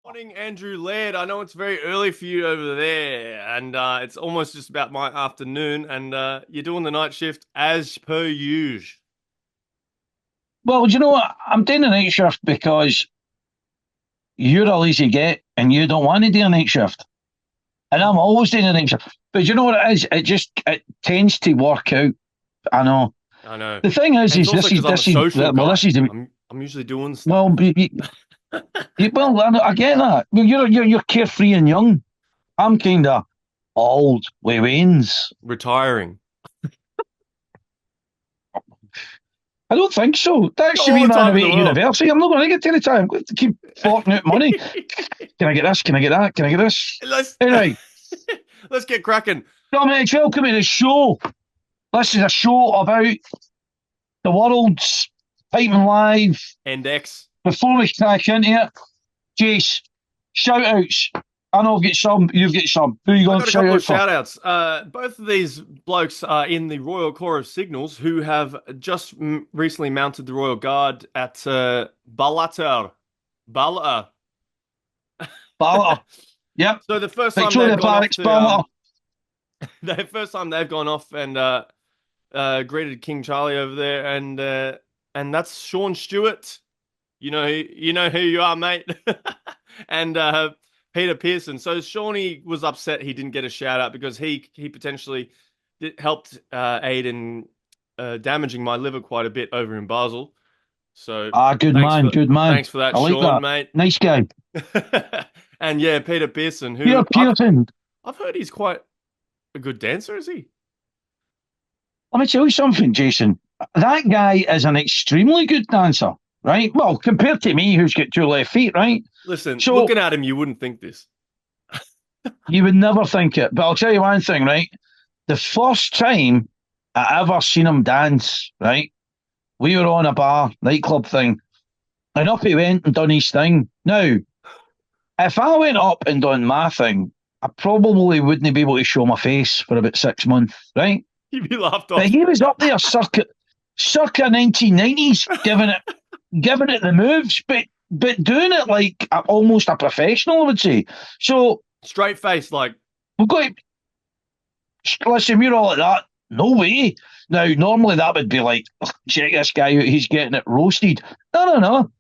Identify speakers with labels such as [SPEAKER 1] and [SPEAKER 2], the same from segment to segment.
[SPEAKER 1] Morning, Andrew Laird. I know it's very early for you over there, and it's almost just about my afternoon, and you're doing the night shift as per usual.
[SPEAKER 2] Well, do you know what? I'm doing a night shift because you're a lazy get and you don't want to do a night shift. And I'm always doing a night shift. But you know what it is? It tends to work out. I know.
[SPEAKER 1] I know,
[SPEAKER 2] The thing is,
[SPEAKER 1] and it's
[SPEAKER 2] is
[SPEAKER 1] also because I'm a
[SPEAKER 2] this is
[SPEAKER 1] social
[SPEAKER 2] well, this
[SPEAKER 1] guy.
[SPEAKER 2] is the
[SPEAKER 1] I'm usually doing stuff,
[SPEAKER 2] well, well, I get that. Well, you're carefree and young. I'm kind of old with veins.
[SPEAKER 1] retiring.
[SPEAKER 2] I don't think so.
[SPEAKER 1] Got
[SPEAKER 2] That's your
[SPEAKER 1] all
[SPEAKER 2] wee
[SPEAKER 1] the
[SPEAKER 2] man
[SPEAKER 1] time in
[SPEAKER 2] away
[SPEAKER 1] the
[SPEAKER 2] at
[SPEAKER 1] world.
[SPEAKER 2] university. I'm not going to get to the time. I'm going to keep forking out money. Can I get this? Can I get that? Can I get this?
[SPEAKER 1] let's
[SPEAKER 2] Anyway,
[SPEAKER 1] let's get cracking.
[SPEAKER 2] Dominic, welcome to the show. This is a show about the world's piping live.
[SPEAKER 1] And X.
[SPEAKER 2] Before we crack into it, Jace, shout outs. I know I've got some, you've got some. Who are you
[SPEAKER 1] I
[SPEAKER 2] going
[SPEAKER 1] got
[SPEAKER 2] to
[SPEAKER 1] a
[SPEAKER 2] shout
[SPEAKER 1] couple of
[SPEAKER 2] out for?
[SPEAKER 1] shout outs. Both of these blokes are in the Royal Corps of Signals who have just recently mounted the Royal Guard at Ballater. Ballater.
[SPEAKER 2] Balloter. Yep.
[SPEAKER 1] So the first time they've
[SPEAKER 2] Victoria
[SPEAKER 1] gone off
[SPEAKER 2] Barracks
[SPEAKER 1] to
[SPEAKER 2] Balloter.
[SPEAKER 1] the first time they've gone off and greeted King Charlie over there, and that's Sean Stewart. You know who you are, mate. And Peter Pearson. So Shawnee was upset he didn't get a shout out because he potentially helped aid in damaging my liver quite a bit over in Basel. So
[SPEAKER 2] Ah, good
[SPEAKER 1] thanks
[SPEAKER 2] man,
[SPEAKER 1] for
[SPEAKER 2] good man.
[SPEAKER 1] thanks for that,
[SPEAKER 2] I like
[SPEAKER 1] Sean,
[SPEAKER 2] that.
[SPEAKER 1] mate.
[SPEAKER 2] Nice guy.
[SPEAKER 1] And yeah, Peter Pearson,
[SPEAKER 2] Peter
[SPEAKER 1] who
[SPEAKER 2] Pearson.
[SPEAKER 1] I've heard he's quite a good dancer, is he?
[SPEAKER 2] Let me tell you something, Jason. That guy is an extremely good dancer, right? Well, compared to me, who's got two left feet, right?
[SPEAKER 1] Listen,
[SPEAKER 2] So
[SPEAKER 1] looking at him, you wouldn't think this.
[SPEAKER 2] you would never think it. But I'll tell you one thing, right? The first time I ever seen him dance, right? We were on a bar, nightclub thing, and up he went and done his thing. Now, if I went up and done my thing, I probably wouldn't be able to show my face for about 6 months, right?
[SPEAKER 1] You'd be laughed
[SPEAKER 2] But
[SPEAKER 1] off.
[SPEAKER 2] he was up there circa 1990s, giving it the moves, but doing it like almost a professional, I would say. So
[SPEAKER 1] Straight face, like,
[SPEAKER 2] we've got to listen, we're all like that. No way. Now, normally that would be like, check this guy out, he's getting it roasted. No.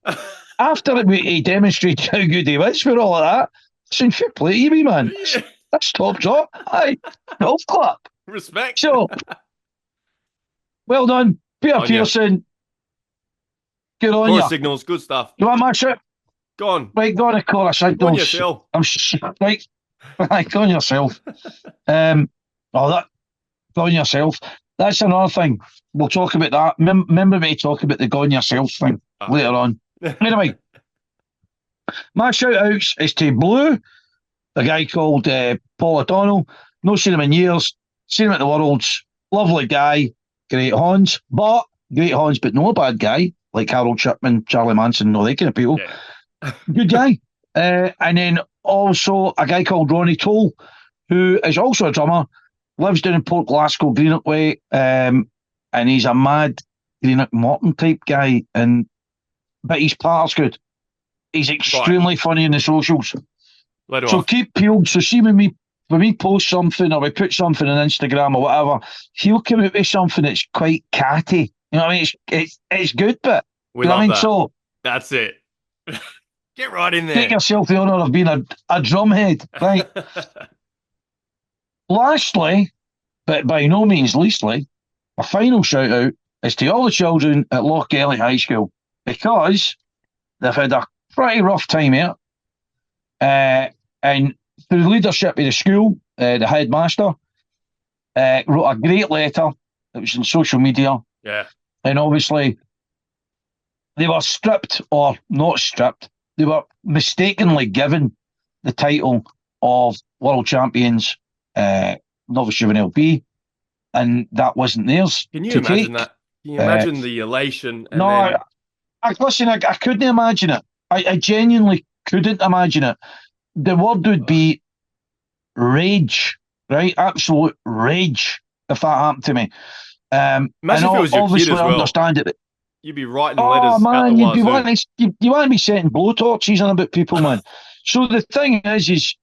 [SPEAKER 2] After he demonstrated how good he was, we're all like that. Listen, fair play to you, wee man.
[SPEAKER 1] yeah,
[SPEAKER 2] That's top job. Aye, golf clap.
[SPEAKER 1] respect.
[SPEAKER 2] So, well done, Peter
[SPEAKER 1] On you.
[SPEAKER 2] Pearson. Good on
[SPEAKER 1] Core
[SPEAKER 2] you.
[SPEAKER 1] signals, good stuff.
[SPEAKER 2] You want my trip?
[SPEAKER 1] Go on.
[SPEAKER 2] Right, go on a chorus
[SPEAKER 1] Go on
[SPEAKER 2] signals.
[SPEAKER 1] yourself.
[SPEAKER 2] Right, right, go on yourself. Oh, that go on yourself. That's another thing. We'll talk about that. Remember me to talk about the go on yourself thing later on. Anyway, my shout outs is to Blue, a guy called Paul O'Donnell. No seen him in years. Seen him at the Worlds. Lovely guy. Great Hans. But no a bad guy. Like Harold Chipman, Charlie Manson, all that kind of people.
[SPEAKER 1] Yeah.
[SPEAKER 2] Good guy. And then also a guy called Ronnie Toll, who is also a drummer, lives down in Port Glasgow, Greenock Way, and he's a mad Greenock Morton type guy. But his part's good. He's extremely funny in the socials.
[SPEAKER 1] Let it
[SPEAKER 2] So
[SPEAKER 1] off.
[SPEAKER 2] keep peeled. So see when we post something or we put something on Instagram or whatever, he'll come out with something that's quite catty. You know what I mean? It's good, but
[SPEAKER 1] We
[SPEAKER 2] you know what I
[SPEAKER 1] love
[SPEAKER 2] mean?
[SPEAKER 1] that.
[SPEAKER 2] So
[SPEAKER 1] That's it. Get right in
[SPEAKER 2] take
[SPEAKER 1] there.
[SPEAKER 2] yourself the honour of being a drumhead, right? Lastly, but by no means leastly, a final shout out is to all the children at Loch Gelly High School because they've had a pretty rough time here. And through the leadership of the school, the headmaster wrote a great letter. It was on social media.
[SPEAKER 1] Yeah.
[SPEAKER 2] And obviously, they were stripped or not stripped. They were mistakenly given the title of World Champions Novice Juvenile B, and that wasn't theirs
[SPEAKER 1] Can you
[SPEAKER 2] to
[SPEAKER 1] imagine
[SPEAKER 2] take.
[SPEAKER 1] that? Can you imagine the elation and
[SPEAKER 2] No,
[SPEAKER 1] then
[SPEAKER 2] listen, I couldn't imagine it. I genuinely couldn't imagine it. The word would be rage, right? Absolute rage if that happened to me. And
[SPEAKER 1] imagine if it was your kid
[SPEAKER 2] obviously
[SPEAKER 1] as
[SPEAKER 2] I
[SPEAKER 1] well?
[SPEAKER 2] understand it.
[SPEAKER 1] You'd be writing
[SPEAKER 2] Oh
[SPEAKER 1] letters out the
[SPEAKER 2] man, you
[SPEAKER 1] wazoo.
[SPEAKER 2] want to be setting blowtorches on about people, man. So the thing is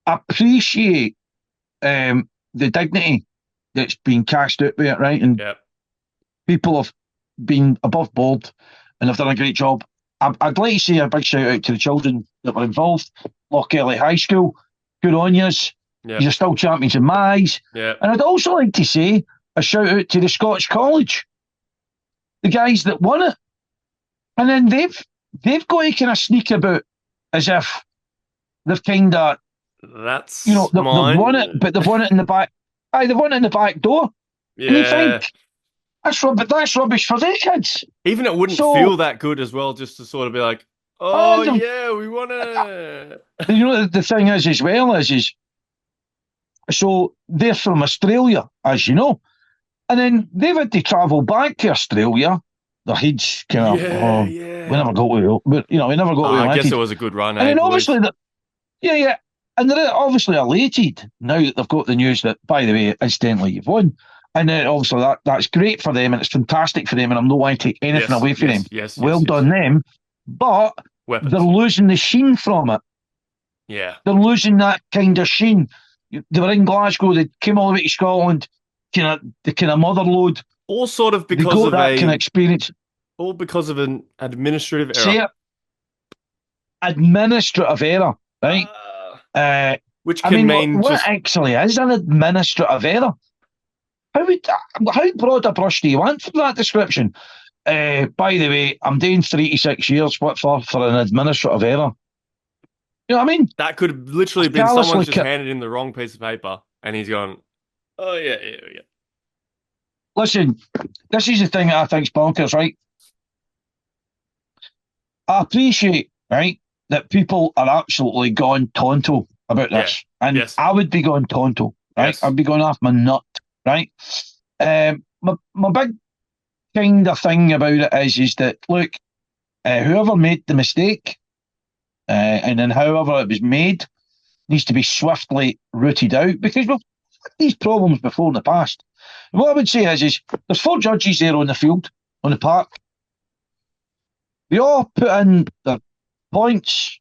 [SPEAKER 2] appreciate the dignity that's been cast out with it, right? And
[SPEAKER 1] Yeah.
[SPEAKER 2] people have been above board and have done a great job. I'd like to say a big shout out to the children that were involved. Lochgelly High School, good on yous.
[SPEAKER 1] Yeah.
[SPEAKER 2] You're still champions in my eyes.
[SPEAKER 1] Yeah.
[SPEAKER 2] And I'd also like to say a shout out to the Scottish College, the guys that won it. And then they've got to kind of sneak about as if they've kind of,
[SPEAKER 1] That's
[SPEAKER 2] they've won it,
[SPEAKER 1] mine.
[SPEAKER 2] but they've won it in the back. Aye, they've won it in the back door. And you
[SPEAKER 1] Yeah.
[SPEAKER 2] think, that's rubbish for their kids.
[SPEAKER 1] Even it wouldn't
[SPEAKER 2] So,
[SPEAKER 1] feel that good as well, just to sort of be like, oh
[SPEAKER 2] the,
[SPEAKER 1] yeah, we won it.
[SPEAKER 2] the thing is as well is so they're from Australia, as you know, and then they've had to travel back to Australia. Their heads kind of,
[SPEAKER 1] Yeah,
[SPEAKER 2] we
[SPEAKER 1] yeah.
[SPEAKER 2] never got to, we never got to
[SPEAKER 1] I guess it
[SPEAKER 2] United.
[SPEAKER 1] was a good run,
[SPEAKER 2] And
[SPEAKER 1] eh,
[SPEAKER 2] then
[SPEAKER 1] boys?
[SPEAKER 2] obviously, yeah, and they're obviously elated now that they've got the news that, by the way, incidentally, you've won. And then obviously that's great for them and it's fantastic for them, and I'm not wanting to take anything
[SPEAKER 1] Yes,
[SPEAKER 2] away from them.
[SPEAKER 1] yes, yes,
[SPEAKER 2] Well
[SPEAKER 1] yes, yes.
[SPEAKER 2] done them, but they're
[SPEAKER 1] Weapons.
[SPEAKER 2] losing the sheen from it.
[SPEAKER 1] Yeah.
[SPEAKER 2] They're losing that kind of sheen. They were in Glasgow, they came all the way to Scotland, the kind of mother load.
[SPEAKER 1] All sort of
[SPEAKER 2] They
[SPEAKER 1] because
[SPEAKER 2] got
[SPEAKER 1] of
[SPEAKER 2] that kind of experience.
[SPEAKER 1] all because of an administrative
[SPEAKER 2] Say
[SPEAKER 1] error.
[SPEAKER 2] it, administrative error, right?
[SPEAKER 1] Uh,
[SPEAKER 2] Uh,
[SPEAKER 1] which
[SPEAKER 2] I
[SPEAKER 1] can
[SPEAKER 2] mean,
[SPEAKER 1] mean
[SPEAKER 2] what
[SPEAKER 1] just
[SPEAKER 2] actually is an administrative error? How broad a brush do you want for that description? By the way, I'm doing 3 to 6 years. What for an administrative error? You know what I mean?
[SPEAKER 1] that could have literally been someone's
[SPEAKER 2] Carelessly.
[SPEAKER 1] just handed in the wrong piece of paper and he's gone, oh yeah, yeah, yeah.
[SPEAKER 2] Listen, this is the thing that I think's bonkers, right? I appreciate, right, that people are absolutely gone tonto about
[SPEAKER 1] Yeah.
[SPEAKER 2] this, and
[SPEAKER 1] Yes.
[SPEAKER 2] I would be going tonto, right?
[SPEAKER 1] Yes.
[SPEAKER 2] I'd be going off my nut, right? My big kind of thing about it is that look, whoever made the mistake, and then however it was made, needs to be swiftly rooted out because we've had these problems before in the past. And what I would say is there's 4 judges there on the field, on the park. They all put in their points,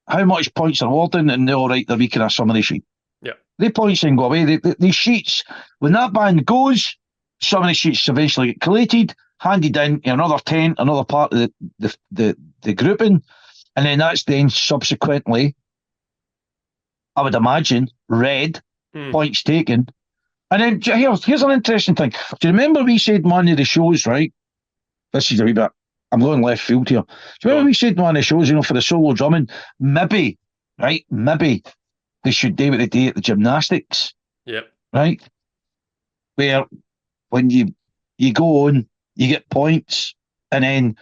[SPEAKER 2] how much points they're awarding, and they all write their wee kind of summary sheet.
[SPEAKER 1] Yeah.
[SPEAKER 2] They points then go away. These sheets, when that band goes, summary sheets eventually get collated, handed in to another 10, another part of the grouping, and then that's then subsequently, I would imagine, read, points taken. And then here's an interesting thing. Do you remember we said in one of the shows, right? This is a wee bit, I'm going left field here. Do you remember we said in one of the shows, for the solo drumming, maybe they should do what they do at the gymnastics.
[SPEAKER 1] Yep.
[SPEAKER 2] Right? Where when you go on, you get points, and then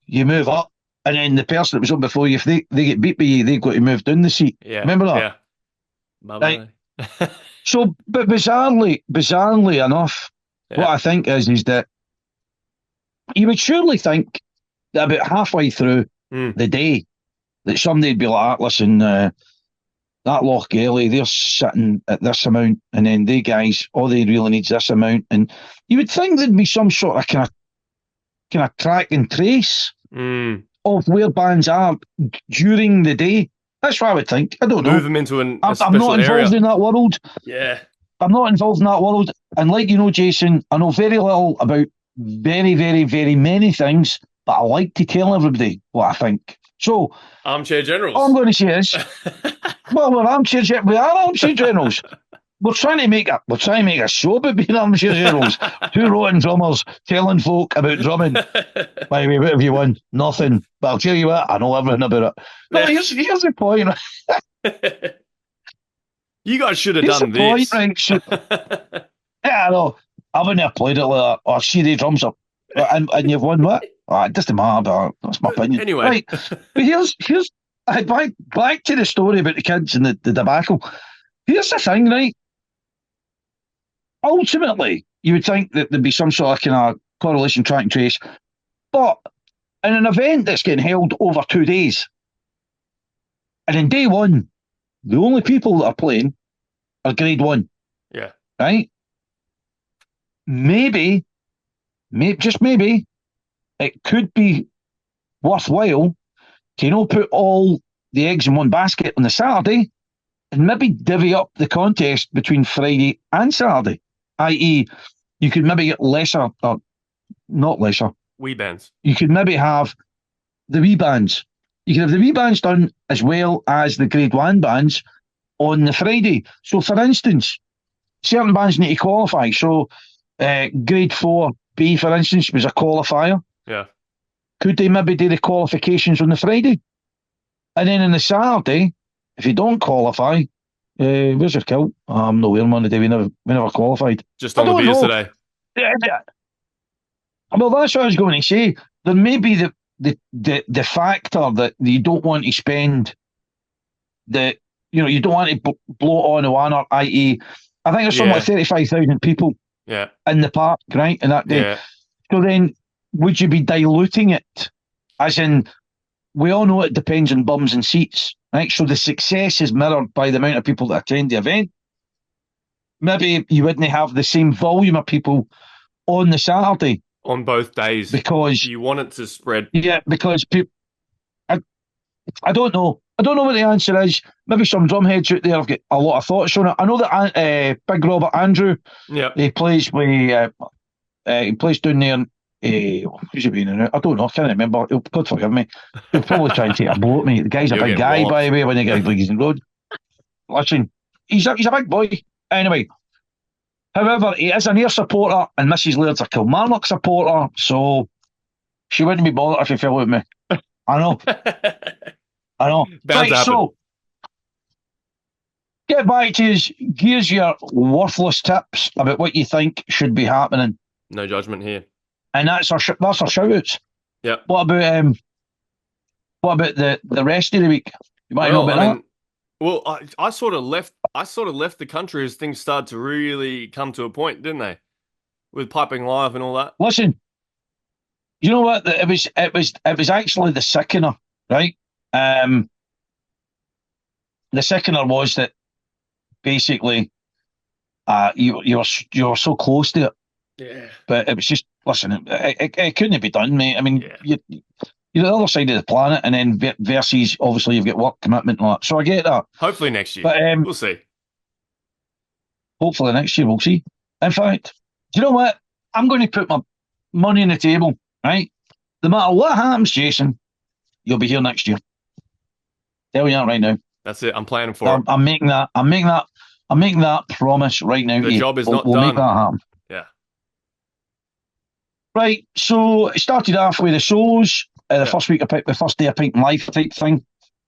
[SPEAKER 2] you move up, and then the person that was on before you, if they get beat by you, they've got to move down the seat.
[SPEAKER 1] Yeah.
[SPEAKER 2] Remember that?
[SPEAKER 1] Yeah. Bye-bye.
[SPEAKER 2] Right. So, but bizarrely enough, what I think is that you would surely think that about halfway through the day that somebody'd be like, listen, that Lochgelly, they're sitting at this amount, and then they guys, all they really need is this amount. And you would think there'd be some sort of kind of track and trace of where bands are during the day. That's what I would think. I don't know.
[SPEAKER 1] Move them into a
[SPEAKER 2] I'm
[SPEAKER 1] special
[SPEAKER 2] not involved
[SPEAKER 1] area.
[SPEAKER 2] in that world.
[SPEAKER 1] Yeah.
[SPEAKER 2] I'm not involved in that world. And like you know, Jason, I know very little about very, very, very many things, but I like to tell everybody what I think. So,
[SPEAKER 1] armchair generals.
[SPEAKER 2] All I'm going to say is, we are armchair generals. We're trying to make a show about being armchair generals. Two rotten drummers telling folk about drumming. By the way, what have you won? Nothing. But I'll tell you what, I know everything about it. No, here's the point.
[SPEAKER 1] You guys should have
[SPEAKER 2] Here's
[SPEAKER 1] done
[SPEAKER 2] the point,
[SPEAKER 1] this.
[SPEAKER 2] Right? Yeah, I know. I wouldn't have played it like that. Or see the drums up. And you've won what? It doesn't matter, but that's my opinion.
[SPEAKER 1] Anyway.
[SPEAKER 2] Right. But here's back to the story about the kids and the debacle. Here's the thing, right? Ultimately, you would think that there'd be some sort of kind of correlation, track and trace. But in an event that's getting held over 2 days, and in day one, the only people that are playing are grade 1.
[SPEAKER 1] Yeah.
[SPEAKER 2] Right? Maybe, just maybe, it could be worthwhile to put all the eggs in one basket on the Saturday and maybe divvy up the contest between Friday and Saturday, i.e., you could maybe get lesser, or not lesser.
[SPEAKER 1] Wee bands.
[SPEAKER 2] You could maybe have the wee bands. You could have the wee bands done as well as the grade one bands on the Friday. So, for instance, certain bands need to qualify. So, grade 4B, for instance, was a qualifier.
[SPEAKER 1] Yeah.
[SPEAKER 2] Could they maybe do the qualifications on the Friday? And then on the Saturday, if you don't qualify, where's your kilt? I'm not wearing one today. We never qualified.
[SPEAKER 1] Just on the beers today.
[SPEAKER 2] Well, that's what I was going to say. There may be the factor that you don't want to spend you don't want to blow it on the one, or i.e., I think there's something like 35,000 people in the park, right, in that day.
[SPEAKER 1] Yeah.
[SPEAKER 2] So then, would you be diluting it? As in, we all know it depends on bums and seats, right? So the success is mirrored by the amount of people that attend the event. Maybe you wouldn't have the same volume of people on the Saturday.
[SPEAKER 1] On both days.
[SPEAKER 2] Because
[SPEAKER 1] you want it to spread.
[SPEAKER 2] Yeah, because people... I don't know. I don't know what the answer is. Maybe some drumheads out there have got a lot of thoughts on it. I know that Big Robert Andrew, he plays down there. Who's he been in? I don't know. I can't remember. God forgive me. He'll probably try and take a blow at me. The guy's a big guy, by the way, when he gets like he's in the road. Listen, he's a big boy. Anyway, however, he is an Ayr supporter, and Mrs. Laird's a Kilmarnock supporter, so she wouldn't be bothered if he fell with me. I know. I know. Right, so get back to his. Here's your worthless tips about what you think should be happening.
[SPEAKER 1] No judgment here.
[SPEAKER 2] And that's our shout outs.
[SPEAKER 1] Yeah.
[SPEAKER 2] What about the rest of the week? You might know about that.
[SPEAKER 1] Well, I sort of left the country as things started to really come to a point, didn't they? With Piping Live and all that.
[SPEAKER 2] Listen, you know what? It was actually the sickener, right? The sickener was that basically you were so close to it.
[SPEAKER 1] Yeah.
[SPEAKER 2] But it was just, listen, it couldn't be done, mate. I mean, you're the other side of the planet, and then versus, obviously, you've got work commitment and all that. So I get that.
[SPEAKER 1] Hopefully next year.
[SPEAKER 2] But,
[SPEAKER 1] we'll see.
[SPEAKER 2] Hopefully next year, we'll see. In fact, do you know what? I'm going to put my money on the table, right? No matter what happens, Jason, you'll be here next year. Tell you that right now.
[SPEAKER 1] That's it. I'm planning for it.
[SPEAKER 2] I'm making that promise right now.
[SPEAKER 1] The job is not
[SPEAKER 2] done. We'll make that happen.
[SPEAKER 1] Yeah.
[SPEAKER 2] Right, so it started off with the solos. The first day of Piping Live type thing.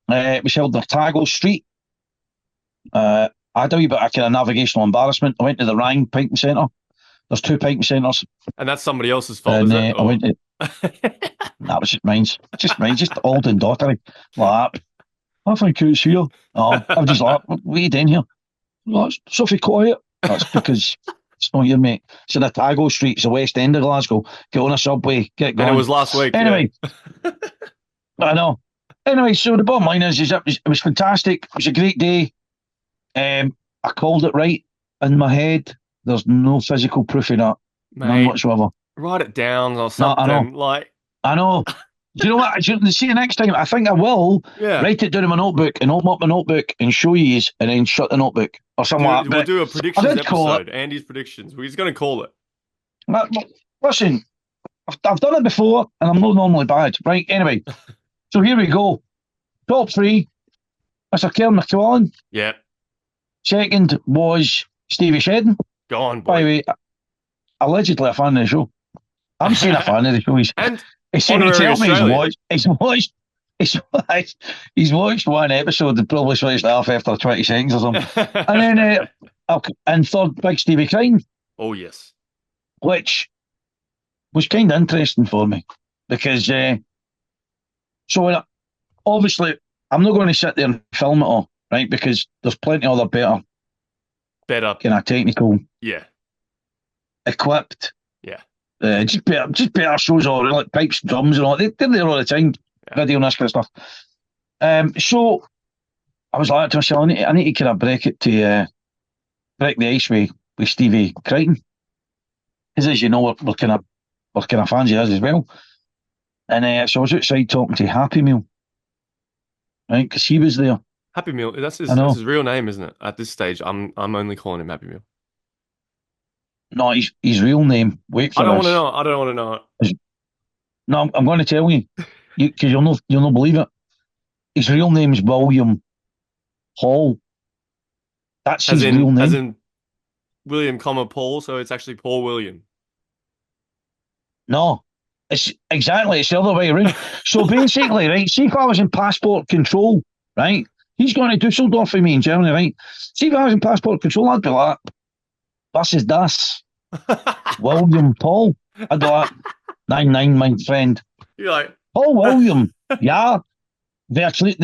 [SPEAKER 2] It was held in Otago Street. I had a wee bit of kind of navigational embarrassment. I went to the wrong piping centre. There's 2 piping centres.
[SPEAKER 1] And that's somebody else's fault,
[SPEAKER 2] and,
[SPEAKER 1] is it?
[SPEAKER 2] I went to... That was just mine. Just old and daughtery. Like that. I think it's here. Oh, I'm just like, what are you doing here? Well, it's Sophie quiet. That's because it's not here, mate. It's in Otago Street. It's the West End of Glasgow. Get on a subway. Get going.
[SPEAKER 1] And it was last week.
[SPEAKER 2] Anyway. Yeah. I know. Anyway, so the bottom line is it was fantastic. It was a great day. I called it right in my head. There's no physical proof of that.
[SPEAKER 1] Mate,
[SPEAKER 2] none whatsoever.
[SPEAKER 1] Write it down or something.
[SPEAKER 2] No, I know. Do you know what? See, next time, I think I will write it down in my notebook and open up my notebook and show you, and then shut the notebook or something like that.
[SPEAKER 1] We'll do a predictions episode. Andy's predictions. He's going to call it.
[SPEAKER 2] Listen, I've done it before, and I'm not normally bad. Right, anyway. So here we go. Top 3, Mr. Kieran McClellan.
[SPEAKER 1] Yeah.
[SPEAKER 2] Second was Stevie Shedden.
[SPEAKER 1] Go on, boy.
[SPEAKER 2] By the way, allegedly a fan of the show. I'm saying a fan of the show. He's watched one episode and probably switched off after 20 seconds or something. And then, and third, Big Stevie Crine.
[SPEAKER 1] Oh, yes.
[SPEAKER 2] Which was kind of interesting for me because, so obviously, I'm not going to sit there and film it all, right? Because there's plenty of other better kind of technical, equipped, just better shows all like pipes, drums, and all. They're there all the time, video and this kind of stuff. So I was like to myself, I need to kind of break the ice with Stevie Crichton, because as you know, we're kind of fans of his as well. And so I was outside talking to Happy Meal, right? Because he was there.
[SPEAKER 1] Happy Meal.
[SPEAKER 2] I
[SPEAKER 1] That's
[SPEAKER 2] know.
[SPEAKER 1] his real name, isn't it? At this stage, I'm only calling him Happy Meal.
[SPEAKER 2] No, his real name. Wait
[SPEAKER 1] I
[SPEAKER 2] for
[SPEAKER 1] don't want to
[SPEAKER 2] this.
[SPEAKER 1] know. I don't want to know it.
[SPEAKER 2] No, I'm going to tell you, because you'll not believe it. His real name's William Hall. That's his real
[SPEAKER 1] As
[SPEAKER 2] name.
[SPEAKER 1] in William, comma Paul. So it's actually Paul William.
[SPEAKER 2] No, it's the other way around. So basically, right, see if I was in passport control, right? He's going to Dusseldorf for me in Germany, right? See if I was in passport control, I'd be like, das ist das. William Paul. I'd be like, 9-9, my friend.
[SPEAKER 1] You're like,
[SPEAKER 2] Paul William. Yeah, virtually,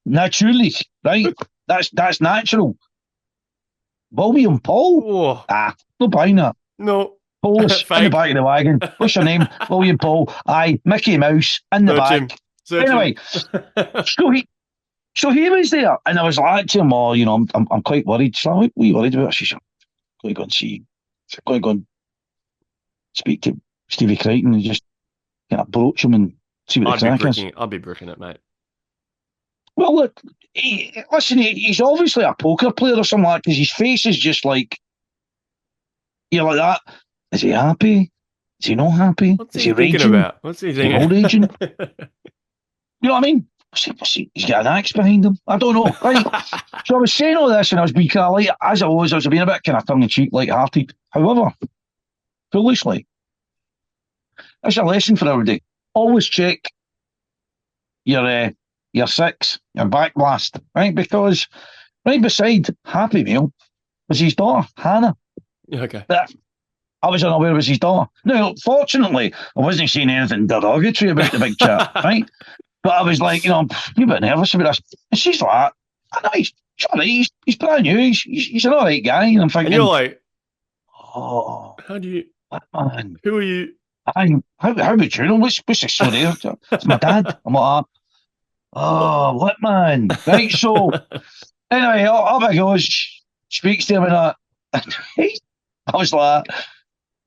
[SPEAKER 2] natürlich, right? That's natural. William Paul?
[SPEAKER 1] oh
[SPEAKER 2] No buying that.
[SPEAKER 1] no,
[SPEAKER 2] Polish in the
[SPEAKER 1] fake.
[SPEAKER 2] back of the wagon. What's your name? William Paul. Aye, Mickey Mouse in the
[SPEAKER 1] Search him.
[SPEAKER 2] back.
[SPEAKER 1] Search him.
[SPEAKER 2] Anyway, so he was there, and I was like to him, "Oh, I'm quite worried." So what are you worried about? She said, "Going to go and see. Going to go and speak to Stevie Crichton and just approach him and see what the crack is."
[SPEAKER 1] I'd be bricking it, mate.
[SPEAKER 2] Well, look, he's obviously a poker player or something like that because his face is just like you're like that. Is he happy? Is he not happy?
[SPEAKER 1] What's
[SPEAKER 2] Is
[SPEAKER 1] he
[SPEAKER 2] he
[SPEAKER 1] thinking
[SPEAKER 2] raging?
[SPEAKER 1] about? What's he
[SPEAKER 2] Is he
[SPEAKER 1] thinking?
[SPEAKER 2] road raging? You know what I mean? He's got an axe behind him. I don't know. Right. So I was saying all this and I was being kind of like, as I was being a bit kind of tongue in cheek, light hearted. However, foolishly, that's a lesson for everybody. Always check your six, your back blast, right? Because right beside Happy Meal was his daughter, Hannah.
[SPEAKER 1] Okay.
[SPEAKER 2] That I was unaware it was his daughter. Now, fortunately, I wasn't saying anything derogatory about the big chap, right? But I was like, I'm a bit nervous about this. And she's like, I know he's all right, he's brand new, he's an all right guy. And I'm
[SPEAKER 1] And you're
[SPEAKER 2] thinking,
[SPEAKER 1] like,
[SPEAKER 2] oh,
[SPEAKER 1] how do you?
[SPEAKER 2] what man?
[SPEAKER 1] Who are you?
[SPEAKER 2] How would you know? What's this story? It's my dad. I'm like, oh, what man? Right, so anyway, up I goes, speaks to him and that. I was like,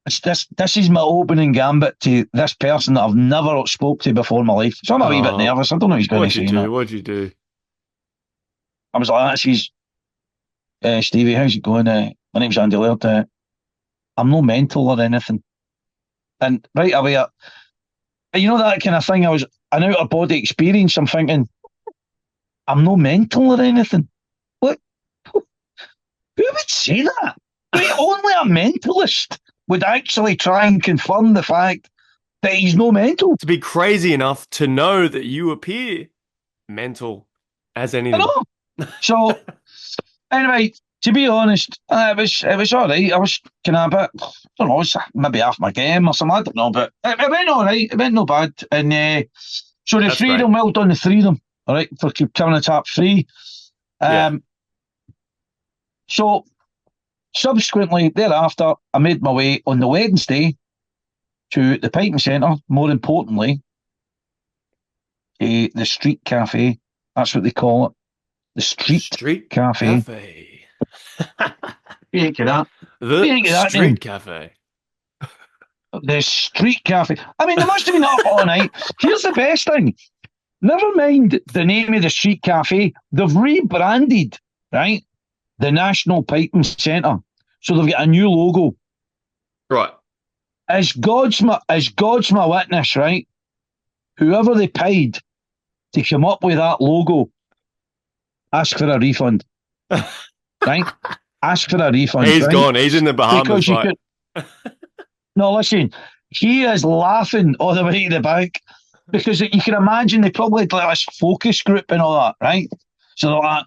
[SPEAKER 2] this is my opening gambit to this person that I've never spoke to before in my life. So I'm a wee bit nervous. I don't know who's going to say that.
[SPEAKER 1] What'd you do?
[SPEAKER 2] I was like, that's his Stevie, how's it going? My name's Andy Laird. I'm no mental or anything. And right away, you know that kind of thing, I was an out of body experience. I'm thinking, I'm no mental or anything. What? Who would say that? Right, only a mentalist would actually try and confirm the fact that he's no mental.
[SPEAKER 1] To be crazy enough to know that you appear mental as
[SPEAKER 2] I
[SPEAKER 1] anything.
[SPEAKER 2] know. So anyway, to be honest, it was all right. I was kind of a bit, I don't know, maybe half my game or something. I don't know, but it went all right. It went no bad. And so the
[SPEAKER 1] That's
[SPEAKER 2] three of
[SPEAKER 1] great.
[SPEAKER 2] them, well done, the three of them. All right, for coming to top three.
[SPEAKER 1] Yeah.
[SPEAKER 2] So subsequently, thereafter, I made my way on the Wednesday to the Piping Centre, more importantly, the Street Cafe. That's what they call it. The Street Cafe. You ain't get that.
[SPEAKER 1] The Street Cafe.
[SPEAKER 2] The Street Cafe. I mean, they must have been up all night. Here's the best thing. Never mind the name of the Street Cafe. They've rebranded, right, the National Piping Centre. So they've got a new logo.
[SPEAKER 1] Right.
[SPEAKER 2] As God's my witness, right? Whoever they paid to come up with that logo, ask for a refund. Right? Ask for a refund.
[SPEAKER 1] He's
[SPEAKER 2] right?
[SPEAKER 1] gone. He's in the Bahamas. Right?
[SPEAKER 2] No, listen. He is laughing all the way to the bank because you can imagine they probably had like this focus group and all that, right? So I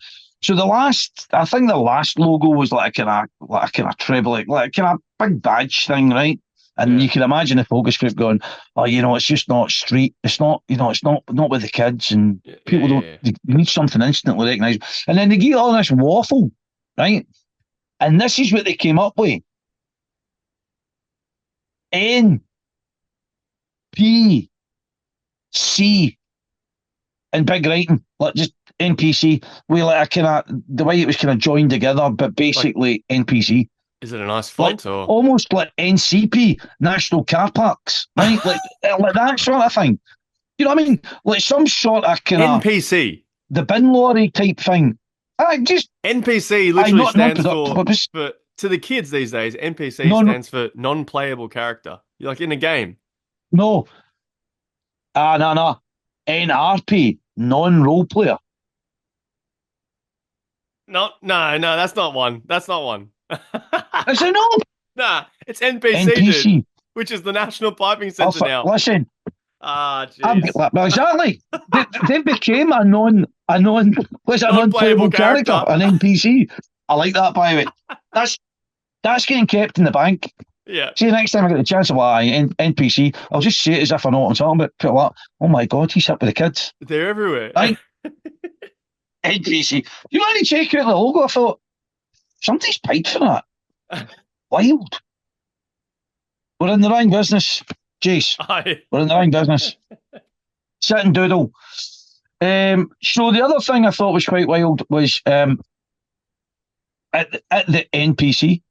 [SPEAKER 2] think the last logo was like a kind of treble, like a kind of big badge thing, right? And you can imagine the focus group going, oh, it's just not street. It's not, it's not with the kids and people don't. They need something instantly recognised. And then they get all this waffle, right? And this is what they came up with. NPC in big writing, like just NPC. We like a kind of the way it was kind of joined together, but basically like, NPC.
[SPEAKER 1] Is it a nice font
[SPEAKER 2] like,
[SPEAKER 1] or
[SPEAKER 2] almost like NCP, National Car Parks, right? like that sort of thing. You know what I mean? Like some sort of kind
[SPEAKER 1] of NPC.
[SPEAKER 2] the bin lorry type thing. I just
[SPEAKER 1] NPC
[SPEAKER 2] I
[SPEAKER 1] literally
[SPEAKER 2] not
[SPEAKER 1] stands
[SPEAKER 2] productive.
[SPEAKER 1] for to the kids these days. NPC
[SPEAKER 2] No,
[SPEAKER 1] stands for non-playable character. You're like in a game.
[SPEAKER 2] no, no. NRP, non-role player.
[SPEAKER 1] No, that's not one. That's not one.
[SPEAKER 2] I said no.
[SPEAKER 1] Nah, it's NPC, dude,
[SPEAKER 2] NPC.
[SPEAKER 1] which is the National Piping
[SPEAKER 2] Oh,
[SPEAKER 1] Center now.
[SPEAKER 2] listen,
[SPEAKER 1] Ah, jeez.
[SPEAKER 2] well, exactly. They became what's a
[SPEAKER 1] Non-playable
[SPEAKER 2] non-playable character,
[SPEAKER 1] character.
[SPEAKER 2] an NPC. I like that, by the way. That's getting kept in the bank.
[SPEAKER 1] Yeah,
[SPEAKER 2] See, next time I get the chance of NPC, I'll just say it as if I know what I'm talking about. Put like, oh my god, he's up with the kids.
[SPEAKER 1] they're everywhere.
[SPEAKER 2] Right? NPC. You only check out the logo. I thought somebody's paid for that. Wild. We're in the wrong business, Jace. We're in the wrong business. Sit and doodle. So the other thing I thought was quite wild was at the NCP,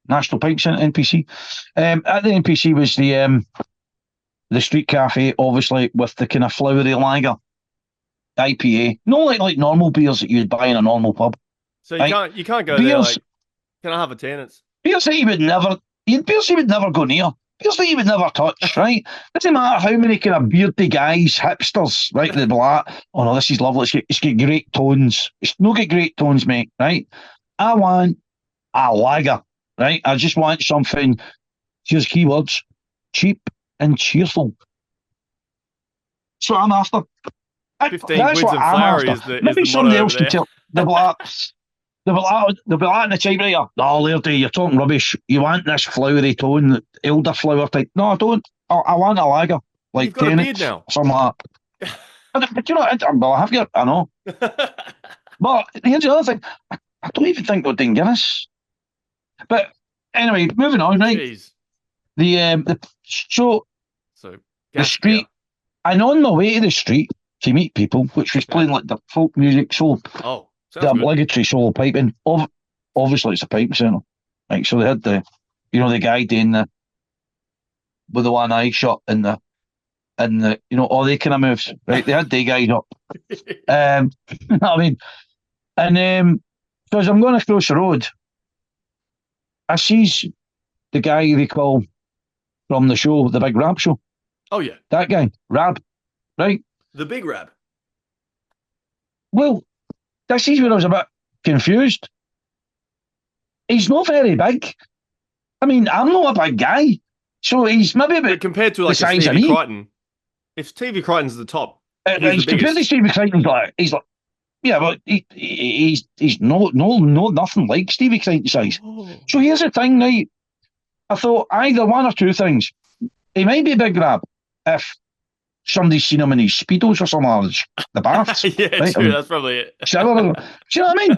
[SPEAKER 2] National Pipe Centre, NPC. At the NPC was the street cafe, obviously, with the kind of flowery lager IPA. No, like normal beers that you'd buy in a normal pub.
[SPEAKER 1] So
[SPEAKER 2] Right?
[SPEAKER 1] you can't go there
[SPEAKER 2] Beers,
[SPEAKER 1] like, can I have a tenants?
[SPEAKER 2] beers that you would never go near. Beers that you would never touch, right? Doesn't matter how many kind of beardy guys, hipsters, right? They'd be like, oh no, this is lovely. It's got great tones. It's not got great tones, mate, right? I want a lager, right? I just want something, here's keywords, cheap and cheerful. That's what I'm after.
[SPEAKER 1] 15
[SPEAKER 2] That's
[SPEAKER 1] quids
[SPEAKER 2] what
[SPEAKER 1] and
[SPEAKER 2] I'm
[SPEAKER 1] flowery
[SPEAKER 2] after.
[SPEAKER 1] is
[SPEAKER 2] Maybe
[SPEAKER 1] the
[SPEAKER 2] somebody
[SPEAKER 1] motto over
[SPEAKER 2] else can
[SPEAKER 1] there.
[SPEAKER 2] tell. They'll be like in the typewriter. No, Lairdy, you're talking rubbish. You want this flowery tone, elderflower type. No, I don't. I want a lager,
[SPEAKER 1] You've
[SPEAKER 2] like
[SPEAKER 1] got a beard
[SPEAKER 2] Tennent's,
[SPEAKER 1] now.
[SPEAKER 2] something like that. But you know, well, I have got, I know. But here's the other thing. I don't even think they're doing Guinness. But anyway, moving on, right?
[SPEAKER 1] Jeez.
[SPEAKER 2] So
[SPEAKER 1] So
[SPEAKER 2] the
[SPEAKER 1] gas beer.
[SPEAKER 2] street, and on my way to the street to meet people, which was playing like the folk music, so
[SPEAKER 1] Oh,
[SPEAKER 2] the
[SPEAKER 1] sounds good.
[SPEAKER 2] obligatory solo piping. Obviously, it's a pipe centre. Like, so they had the guy doing with the one eye shut and the all they kind of moves. Right, they had the guys up. I mean, and so as I'm going across the road, I sees the guy they call from the show, the big rap show.
[SPEAKER 1] Oh yeah,
[SPEAKER 2] That guy, Rab, right?
[SPEAKER 1] the big rab.
[SPEAKER 2] Well, this is where I was a bit confused. He's not very big. I mean, I'm not a big guy, so he's maybe
[SPEAKER 1] But
[SPEAKER 2] about
[SPEAKER 1] compared to
[SPEAKER 2] the
[SPEAKER 1] like a
[SPEAKER 2] size of
[SPEAKER 1] Stevie
[SPEAKER 2] me.
[SPEAKER 1] Crichton, if Stevie Crichton's the top, he's the
[SPEAKER 2] He's compared to
[SPEAKER 1] biggest.
[SPEAKER 2] Stevie Crichton, he's like, yeah, but he's no nothing like Stevie Crichton size.
[SPEAKER 1] Oh.
[SPEAKER 2] So here's the thing, right? I thought either one or two things. He might be a big grab if somebody's seen him in his speedos or something, or the baths.
[SPEAKER 1] Yeah,
[SPEAKER 2] Right?
[SPEAKER 1] true. That's probably it.
[SPEAKER 2] Shower. Do you know what I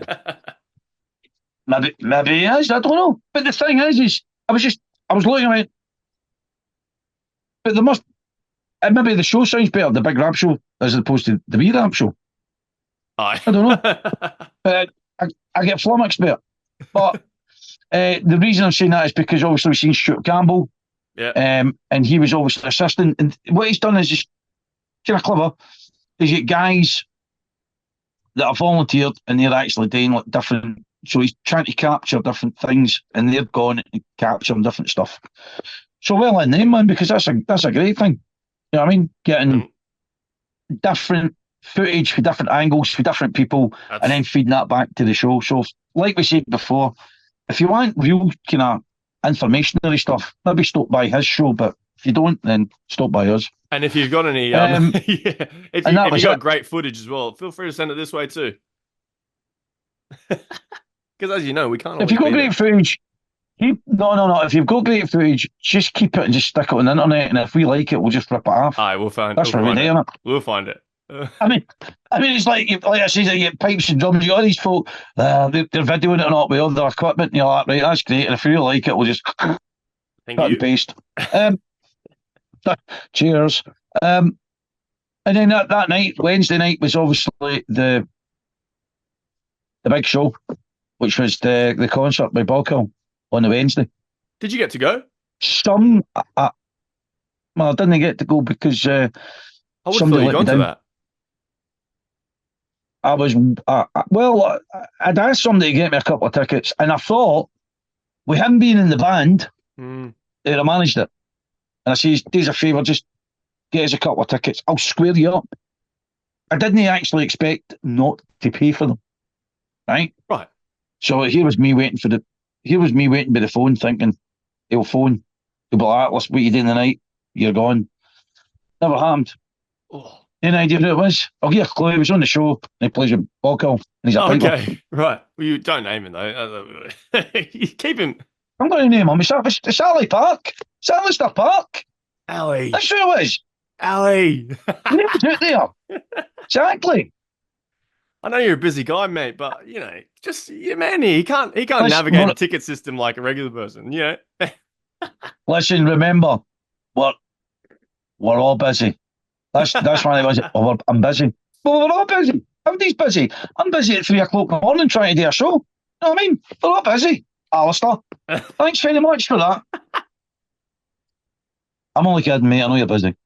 [SPEAKER 2] mean? Maybe he is. I don't know. But the thing is I was looking at it, but there must. Maybe the show sounds better, the big rap show, as opposed to the wee rap show.
[SPEAKER 1] Aye.
[SPEAKER 2] I don't know. But I get flummoxed there. But the reason I'm saying that is because obviously we've seen Stuart Campbell,
[SPEAKER 1] Yeah.
[SPEAKER 2] and he was obviously assistant. And what he's done is just kind of clever. Is get guys that are volunteered and they're actually doing like different. So he's trying to capture different things, and they're going and capturing different stuff. So well in them, man, because that's a great thing. You know what I mean? Getting different footage for different angles for different people, and then feeding that back to the show. So, like we said before, if you want real kind of informationary stuff, maybe stop by his show. But if you don't, then stop by us.
[SPEAKER 1] And if you've got any,
[SPEAKER 2] Yeah,
[SPEAKER 1] if you got great footage as well, feel free to send it this way too. Because as you know, we can't.
[SPEAKER 2] If you've got great footage, no. If you've got great footage, just keep it and just stick it on the internet. And if we like it, we'll just rip it off.
[SPEAKER 1] Aye, we'll find.
[SPEAKER 2] That's what we're doing.
[SPEAKER 1] We'll find it.
[SPEAKER 2] I mean, it's like I say, you get pipes and drums. You got these folk, they're videoing it or not with all their equipment, and you're like, right, that's great. And if you really like it, we'll just cut and paste. Cheers. And then that night, Wednesday night, was obviously the big show, which was the concert by Boghill on the Wednesday.
[SPEAKER 1] Did you get to go?
[SPEAKER 2] Well, I didn't get to go because
[SPEAKER 1] I would have thought you'd gone to that.
[SPEAKER 2] I was, I'd asked somebody to get me a couple of tickets, and I thought, with him being in the band, he'd have managed it. And I says, do us a favour, just get us a couple of tickets. I'll square you up. I didn't actually expect not to pay for them, right?
[SPEAKER 1] Right.
[SPEAKER 2] So here was me waiting by the phone, thinking he'll phone. He'll be like, Atlas, what you doing tonight? You're gone. Never happened.
[SPEAKER 1] Oh.
[SPEAKER 2] Any idea who it was? I'll give you a clue. He was on the show. And he plays with Boggle, and he's a piper.
[SPEAKER 1] Okay, right. Well, you don't name him though. You keep him.
[SPEAKER 2] I'm going to name him. It's Ali Park. It's Alistair Park.
[SPEAKER 1] Ali.
[SPEAKER 2] That's who it was.
[SPEAKER 1] Ali.
[SPEAKER 2] Name's out there. Exactly.
[SPEAKER 1] I know you're a busy guy, mate, but you know, just man, he can't navigate a ticket system like a regular person. You know.
[SPEAKER 2] Listen, remember, we're all busy. That's why they was. Oh, I'm busy. Well, we're all busy. Everybody's busy. I'm busy at 3:00 in the morning trying to do a show. You know what I mean? We're all busy. Alistair, thanks very much for that. I'm only kidding, mate. I know you're busy.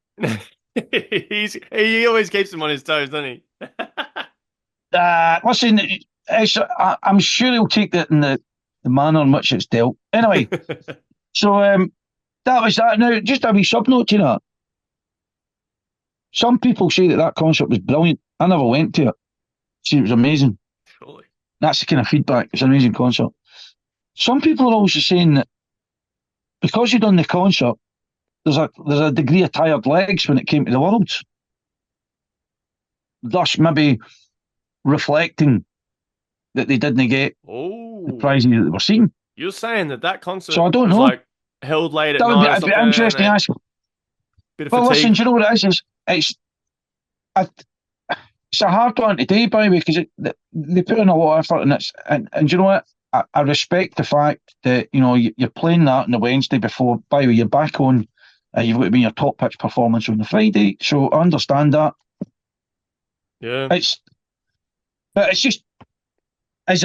[SPEAKER 1] He always keeps him on his toes, doesn't he?
[SPEAKER 2] Listen, I'm sure he'll take that in the manner in which it's dealt. Anyway, so that was that. Now, just a wee sub note to that. Some people say that concert was brilliant. I never went to it. See, it was amazing.
[SPEAKER 1] Surely.
[SPEAKER 2] That's the kind of feedback. It's an amazing concert. Some people are also saying that because you've done the concert, there's a degree of tired legs when it came to the Worlds. Thus, maybe reflecting that they didn't get the prizes that they were seeking.
[SPEAKER 1] You're saying that concert
[SPEAKER 2] so I don't
[SPEAKER 1] was
[SPEAKER 2] know.
[SPEAKER 1] Like held late at
[SPEAKER 2] that
[SPEAKER 1] night.
[SPEAKER 2] That would be interesting to ask. Well, listen, do you know what it is? It's a hard one today, by the way, because they put in a lot of effort in it. And do you know what? I respect the fact that, you know, you're playing that on the Wednesday before. By the way, you're back on. You've got to be in your top pitch performance on the Friday. So I understand that.
[SPEAKER 1] Yeah.
[SPEAKER 2] But it's just, is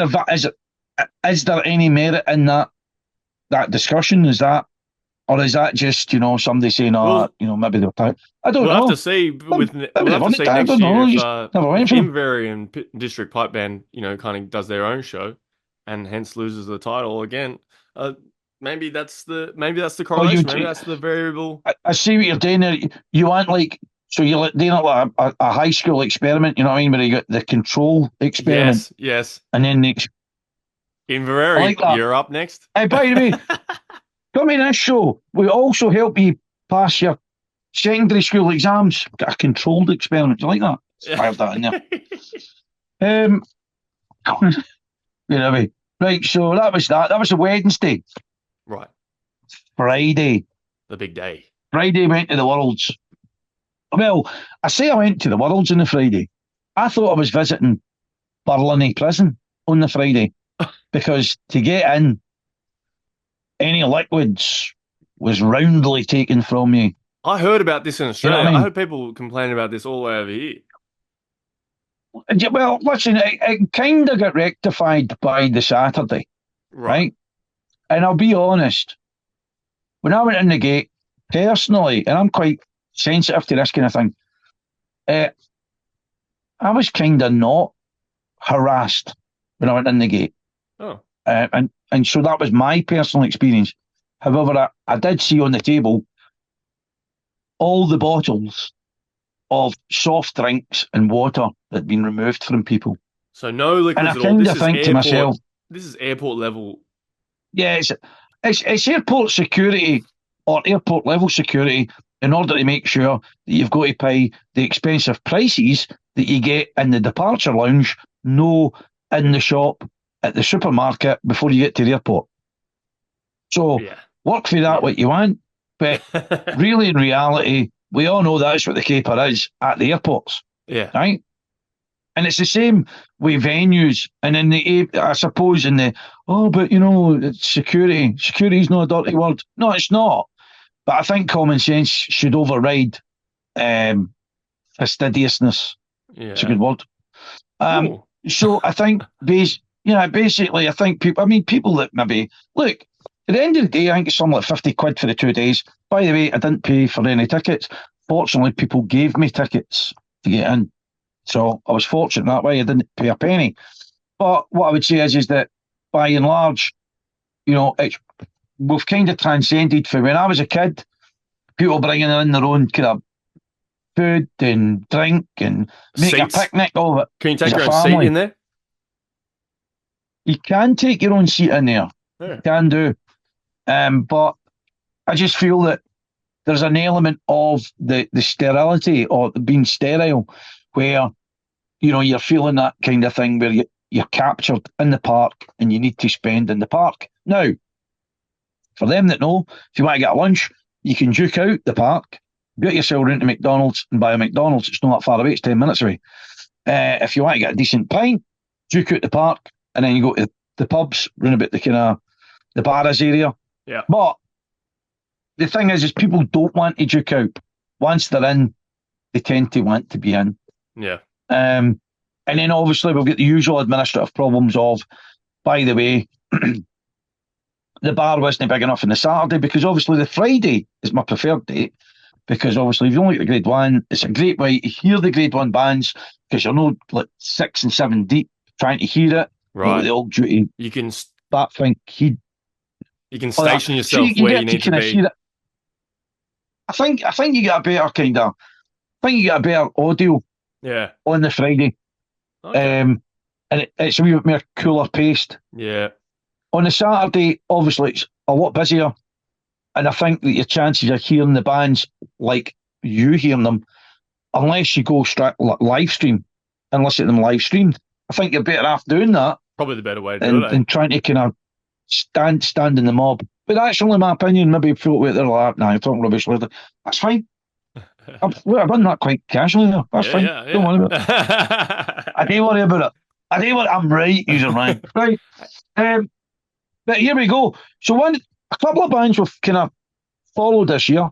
[SPEAKER 2] there any merit in that discussion? Is that, or is that just, you know, somebody saying, you know, maybe they're tired? I don't know.
[SPEAKER 1] We'll have to see we'll have to see next year if Inverie and District Pipe Band, you know, kind of does their own show, and hence loses the title again. Maybe that's the correlation. Maybe that's the variable.
[SPEAKER 2] I see what you're doing there. You want so you're doing like a high school experiment, you know what I mean, where you got the control experiment.
[SPEAKER 1] Yes.
[SPEAKER 2] And then
[SPEAKER 1] Inverie, you're up next.
[SPEAKER 2] Hey, by the way, come in this show. We also help you pass your secondary school exams. Got a controlled experiment. Do you like that? I have that in there. Right, so that was that. That was a Wednesday.
[SPEAKER 1] Right.
[SPEAKER 2] Friday.
[SPEAKER 1] The big day.
[SPEAKER 2] Friday went to the Worlds. Well, I say I went to the Worlds on the Friday. I thought I was visiting Barlinnie Prison on the Friday because to get in, any liquids was roundly taken from you.
[SPEAKER 1] I heard about this in Australia.
[SPEAKER 2] You know what I mean?
[SPEAKER 1] I heard people complaining about this all the way over here.
[SPEAKER 2] Well, listen, it kind of got rectified by the Saturday, right? And I'll be honest, when I went in the gate, personally, and I'm quite sensitive to this kind of thing, I was kind of not harassed when I went in the gate.
[SPEAKER 1] Oh.
[SPEAKER 2] And so that was my personal experience. However, I did see on the table all the bottles of soft drinks and water that had been removed from people.
[SPEAKER 1] So no liquids
[SPEAKER 2] at all. And I kind of think to myself,
[SPEAKER 1] this is airport level.
[SPEAKER 2] Yeah, it's airport security or airport level security in order to make sure that you've got to pay the expensive prices that you get in the departure lounge, no in the shop at the supermarket before you get to the airport. So work for that what you want, but really in reality, we all know that's what the caper is at the airports.
[SPEAKER 1] Yeah.
[SPEAKER 2] Right? And it's the same with venues and in the, I suppose in the, but you know, it's security. Security is not a dirty word. No, it's not. But I think common sense should override fastidiousness.
[SPEAKER 1] Yeah.
[SPEAKER 2] It's a good word. So I think, basically, I think people that maybe, look, at the end of the day, I think it's something like 50 quid for the 2 days. By the way, I didn't pay for any tickets. Fortunately, people gave me tickets to get in. So I was fortunate that way. I didn't pay a penny. But what I would say is that by and large, we've kind of transcended from when I was a kid, people bringing in their own kind of food and drink and make a
[SPEAKER 1] Seats.
[SPEAKER 2] picnic of it
[SPEAKER 1] Can you
[SPEAKER 2] as
[SPEAKER 1] take
[SPEAKER 2] a
[SPEAKER 1] your own seat
[SPEAKER 2] family.
[SPEAKER 1] in there?
[SPEAKER 2] You can take your own seat in there.
[SPEAKER 1] Yeah.
[SPEAKER 2] You can do. But I just feel that there's an element of the sterility or being sterile where, you're feeling that kind of thing where you're captured in the park and you need to spend in the park. Now, for them that know, if you want to get lunch, you can duke out the park, get yourself into McDonald's and buy a McDonald's. It's not that far away, it's 10 minutes away. If you want to get a decent pint, duke out the park and then you go to the pubs, round about the kind of the bars area.
[SPEAKER 1] Yeah.
[SPEAKER 2] But the thing is people don't want to duke out. Once they're in, they tend to want to be in.
[SPEAKER 1] Yeah.
[SPEAKER 2] And then obviously we've got the usual administrative problems of, by the way, the bar wasn't big enough on the Saturday because obviously the Friday is my preferred date because obviously if you only get grade one, it's a great way to hear the grade one bands because you're not like 6 and 7 deep trying to hear it.
[SPEAKER 1] Right.
[SPEAKER 2] The old duty.
[SPEAKER 1] You can
[SPEAKER 2] that thing.
[SPEAKER 1] You can station yourself
[SPEAKER 2] you
[SPEAKER 1] where you need to be.
[SPEAKER 2] I think you get a better audio.
[SPEAKER 1] Yeah.
[SPEAKER 2] On the Friday.
[SPEAKER 1] Okay.
[SPEAKER 2] And it's a wee bit more cooler paced.
[SPEAKER 1] Yeah.
[SPEAKER 2] On the Saturday, obviously it's a lot busier. And I think that your chances of hearing the bands like you hearing them, unless you go straight live stream and listen to them live streamed, I think you're better off doing that.
[SPEAKER 1] Probably the better way to do it.
[SPEAKER 2] And trying to kind of stand in the mob. But that's only my opinion. Maybe people wait there like, nah, you're talking rubbish later. That's fine. I've done that quite casually there. That's fine.
[SPEAKER 1] Yeah.
[SPEAKER 2] Don't worry about it. I don't worry about it. I'm right, user man. Right. But here we go. So a couple of bands we've kind of followed this year.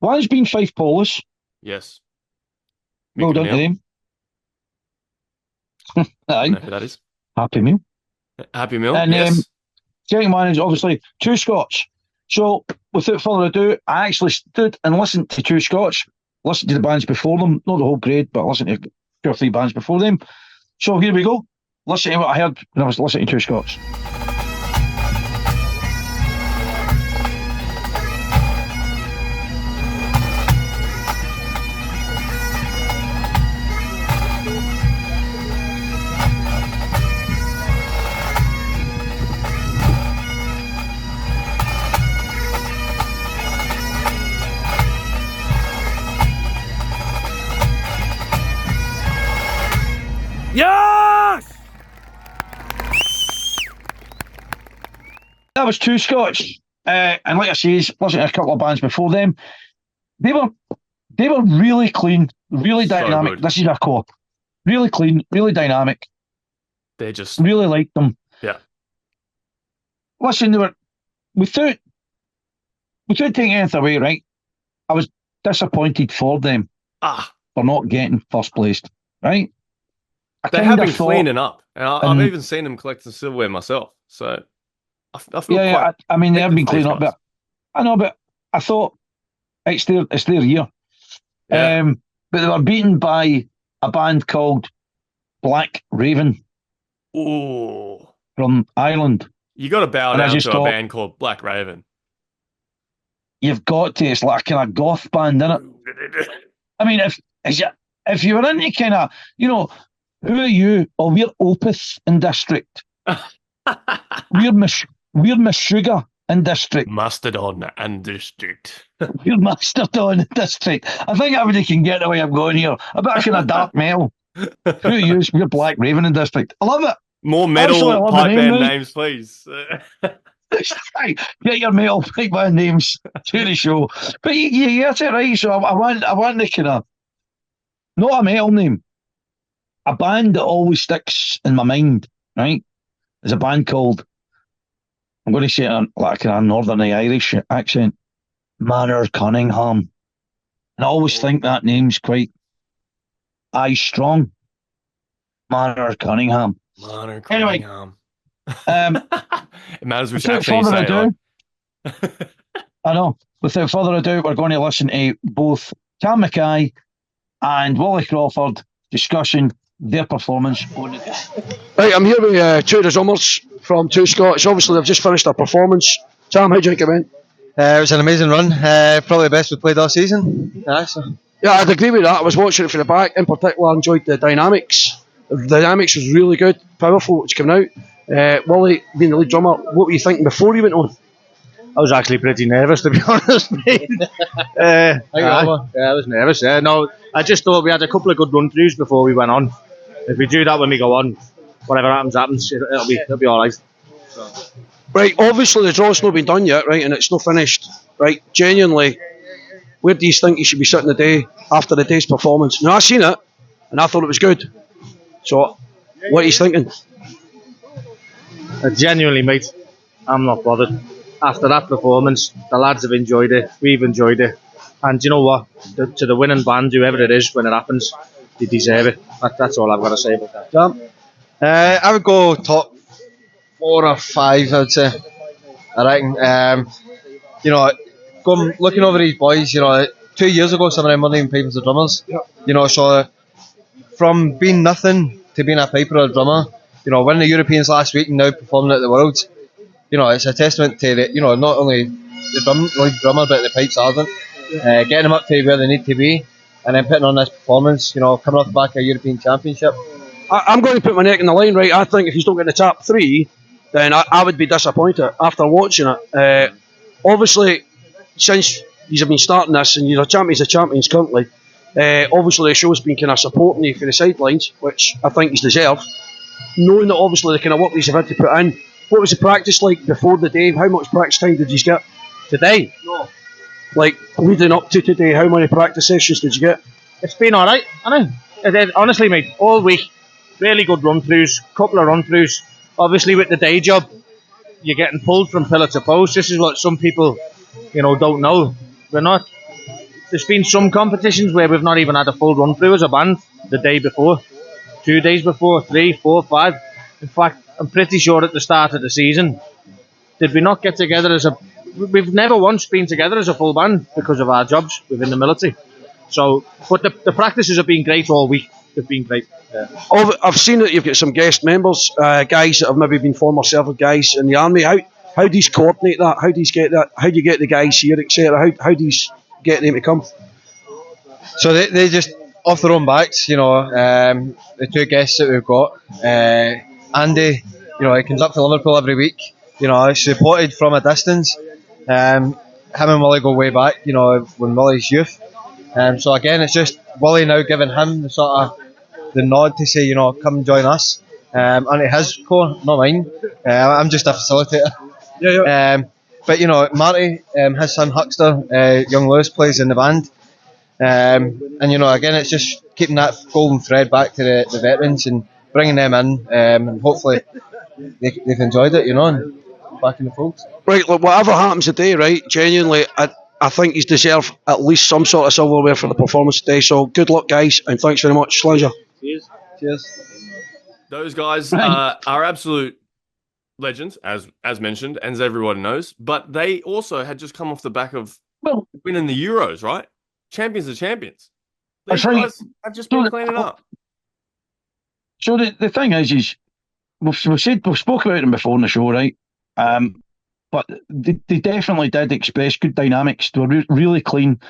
[SPEAKER 2] One's been Fife Polis.
[SPEAKER 1] Yes.
[SPEAKER 2] Well done to them.
[SPEAKER 1] I don't know who that is.
[SPEAKER 2] Happy Meal.
[SPEAKER 1] Happy Meal,
[SPEAKER 2] and,
[SPEAKER 1] yes.
[SPEAKER 2] Second one is obviously Two Scots. So without further ado, I actually stood and listened to Two Scots, listened to the bands before them, not the whole grade, but I listened to 2 or 3 bands before them. So here we go. Listen to what I heard when I was listening to Two Scots.
[SPEAKER 1] Yes!
[SPEAKER 2] That was Two Scots. And like I say, listening to a couple of bands before them. They were really clean, really dynamic. This is a core. Really clean, really dynamic.
[SPEAKER 1] They just
[SPEAKER 2] really liked them.
[SPEAKER 1] Yeah.
[SPEAKER 2] Listen, they were without taking anything away, right? I was disappointed for them for not getting first place, right?
[SPEAKER 1] They have been cleaning up, and I've even seen them collecting silverware myself. So I feel
[SPEAKER 2] I mean, they have been cleaning up, but I know, but I thought it's their year.
[SPEAKER 1] Yeah.
[SPEAKER 2] But they were beaten by a band called Black Raven.
[SPEAKER 1] Ooh.
[SPEAKER 2] From Ireland.
[SPEAKER 1] You got to bow down to a band called Black Raven.
[SPEAKER 2] You've got to. It's like a kind of goth band, isn't it? I mean, if you were into kind of, who are you? Oh, we're Opus in District. we're Miss Sugar in District.
[SPEAKER 1] Mastodon and District.
[SPEAKER 2] We're Mastodon in District. I think everybody can get the way I'm going here. A bit of kind of dark metal. Who are you? We're Black Raven in District. I love it.
[SPEAKER 1] More metal pipe band names, please.
[SPEAKER 2] Get your metal pipe band names to the show. But you get it right. So I want the kind of, not a metal name, a band that always sticks in my mind, right? Is a band called, I'm going to say it like a Northern Irish accent, Manor Cunningham. And I always think that name's quite strong. Manor Cunningham.
[SPEAKER 1] Manor Cunningham.
[SPEAKER 2] Anyway,
[SPEAKER 1] it matters which accent you say.
[SPEAKER 2] I know. Without further ado, we're going to listen to both Cam Mackay and Wally Crawford discussing their performance on the day.
[SPEAKER 3] Right, I'm here with two of the drummers from Two Scotch. Obviously, they've just finished their performance. Sam, how do you think it went?
[SPEAKER 4] It was an amazing run. Probably the best we played all season.
[SPEAKER 3] Yeah, I'd agree with that. I was watching it from the back. In particular, I enjoyed the dynamics. The dynamics was really good, powerful. It's coming out. Wally, being the lead drummer, what were you thinking before you went on?
[SPEAKER 4] I was actually pretty nervous, to be honest, mate. I was nervous. No, I just thought we had a couple of good run throughs before we went on. If we do that when we go on, whatever happens. It'll be all right. So.
[SPEAKER 3] Right, obviously the draw's not been done yet, right, and it's not finished. Right, genuinely, where do you think you should be sitting the day after the day's performance? Now, I seen it, and I thought it was good. So, what are you thinking?
[SPEAKER 4] Genuinely, mate, I'm not bothered. After that performance, the lads have enjoyed it, we've enjoyed it, and you know what? To the winning band, whoever it is, when it happens, they deserve it. That's all I've got to say about that. I would go top 4 or 5, I would say. I reckon. Looking over these boys, 2 years ago, some of them weren't even pipers or drummers. So from being nothing to being a piper or a drummer, winning the Europeans last week and now performing at the Worlds, it's a testament to not only the lead drummer but the pipe sergeant, getting them up to where they need to be, and then putting on this performance, coming off the back of a European Championship.
[SPEAKER 3] I'm going to put my neck in the line, right? I think if he's don't get the top 3, then I would be disappointed after watching it. Obviously, since he's been starting this, and you're champions of champions currently, obviously the show's been kind of supporting you for the sidelines, which I think he's deserved. Knowing that obviously the kind of work he's had to put in, what was the practice like before the day? How much practice time did you get today?
[SPEAKER 4] No.
[SPEAKER 3] Like leading up to today, how many practice sessions did you get?
[SPEAKER 4] It's been alright, I know. Honestly, mate, all week, really good run-throughs, couple of run-throughs. Obviously, with the day job, you're getting pulled from pillar to post. This is what some people, don't know. We're not. There's been some competitions where we've not even had a full run-through as a band the day before, 2 days before, 3, 4, 5. In fact, I'm pretty sure at the start of the season, did we not get together as a... We've never once been together as a full band because of our jobs within the military. So, but the practices have been great all week. They've been great. Yeah.
[SPEAKER 3] I've seen that you've got some guest members, guys that have maybe been former service guys in the army. How do you coordinate that? How do you get that? How do you get the guys here, etc.? How do you get them to come?
[SPEAKER 4] So they just off their own backs, the 2 guests that we've got. Andy, he comes up to Liverpool every week. He's supported from a distance. Him and Willie go way back. When Willie's youth. So again, it's just Willie now giving him the nod to say, come join us. And it his core, not mine. I'm just a facilitator.
[SPEAKER 3] Yeah.
[SPEAKER 4] But Marty, his son Huckster, young Lewis plays in the band. And again, it's just keeping that golden thread back to the veterans and bringing them in, and hopefully they've enjoyed it, and back in the fold.
[SPEAKER 3] Right, look, whatever happens today, right, genuinely, I think he's deserved at least some sort of silverware for the performance today. So good luck, guys, and thanks very much, Slanger.
[SPEAKER 4] Cheers.
[SPEAKER 1] Those guys are absolute legends, as mentioned, and as everyone knows. But they also had just come off the back of winning the Euros, right? Champions of champions. These guys have just been cleaning up.
[SPEAKER 2] So the thing is we've spoke about them before on the show, right? But they definitely did express good dynamics. They were really clean,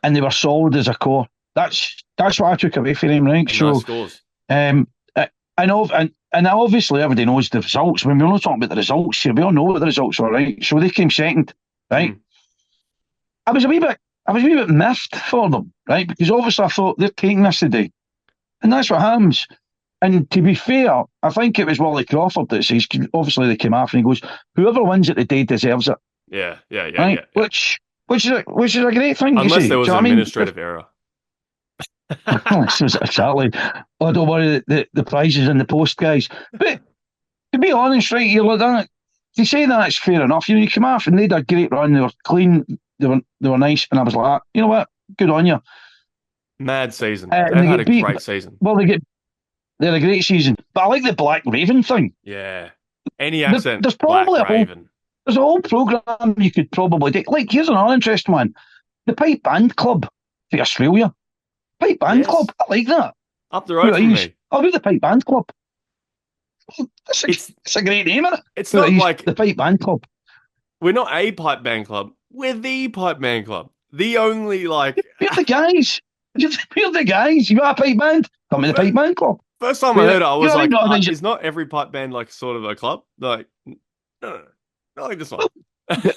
[SPEAKER 2] and they were solid as a core. That's what I took away from them, right?
[SPEAKER 1] And
[SPEAKER 2] so,
[SPEAKER 1] nice scores.
[SPEAKER 2] And obviously everybody knows the results. When we're not talking about the results here, we all know what the results were, right? So they came second, right? I was a wee bit miffed for them, right? Because obviously I thought they're taking this today, and that's what happens. And to be fair, I think it was Wally Crawford that says, obviously they came after and he goes, whoever wins it today deserves it.
[SPEAKER 1] Yeah.
[SPEAKER 2] Right? Which is a great thing.
[SPEAKER 1] Unless there was an administrative error.
[SPEAKER 2] Exactly. Oh, don't worry, the prize is in the post, guys. But to be honest, right, you're like that. To say that's fair enough. You come off and they did a great run. They were clean. They were nice, and I was like, you know what? Good on you.
[SPEAKER 1] Mad season. They had a great season.
[SPEAKER 2] Well, they had a great season. But I like the Black Raven thing.
[SPEAKER 1] Yeah. Any accent.
[SPEAKER 2] There's probably
[SPEAKER 1] Black Raven.
[SPEAKER 2] There's a whole programme you could probably do. Like, here's another interesting one. The Pipe Band Club for Australia. Pipe Band Club. I like that.
[SPEAKER 1] Up the road from me.
[SPEAKER 2] I'll do the Pipe Band Club.
[SPEAKER 1] It's
[SPEAKER 2] It's a great name, isn't it?
[SPEAKER 1] it's not like
[SPEAKER 2] the Pipe Band Club.
[SPEAKER 1] we're not a pipe band club. We're the pipe band club. The only like
[SPEAKER 2] We're the guys. We're the guys. You got a pipe band? Come to the Pipe Band Club.
[SPEAKER 1] first time I heard it, I was like,
[SPEAKER 2] no,
[SPEAKER 1] is not every pipe band like sort of a club? Like, no, not like this one.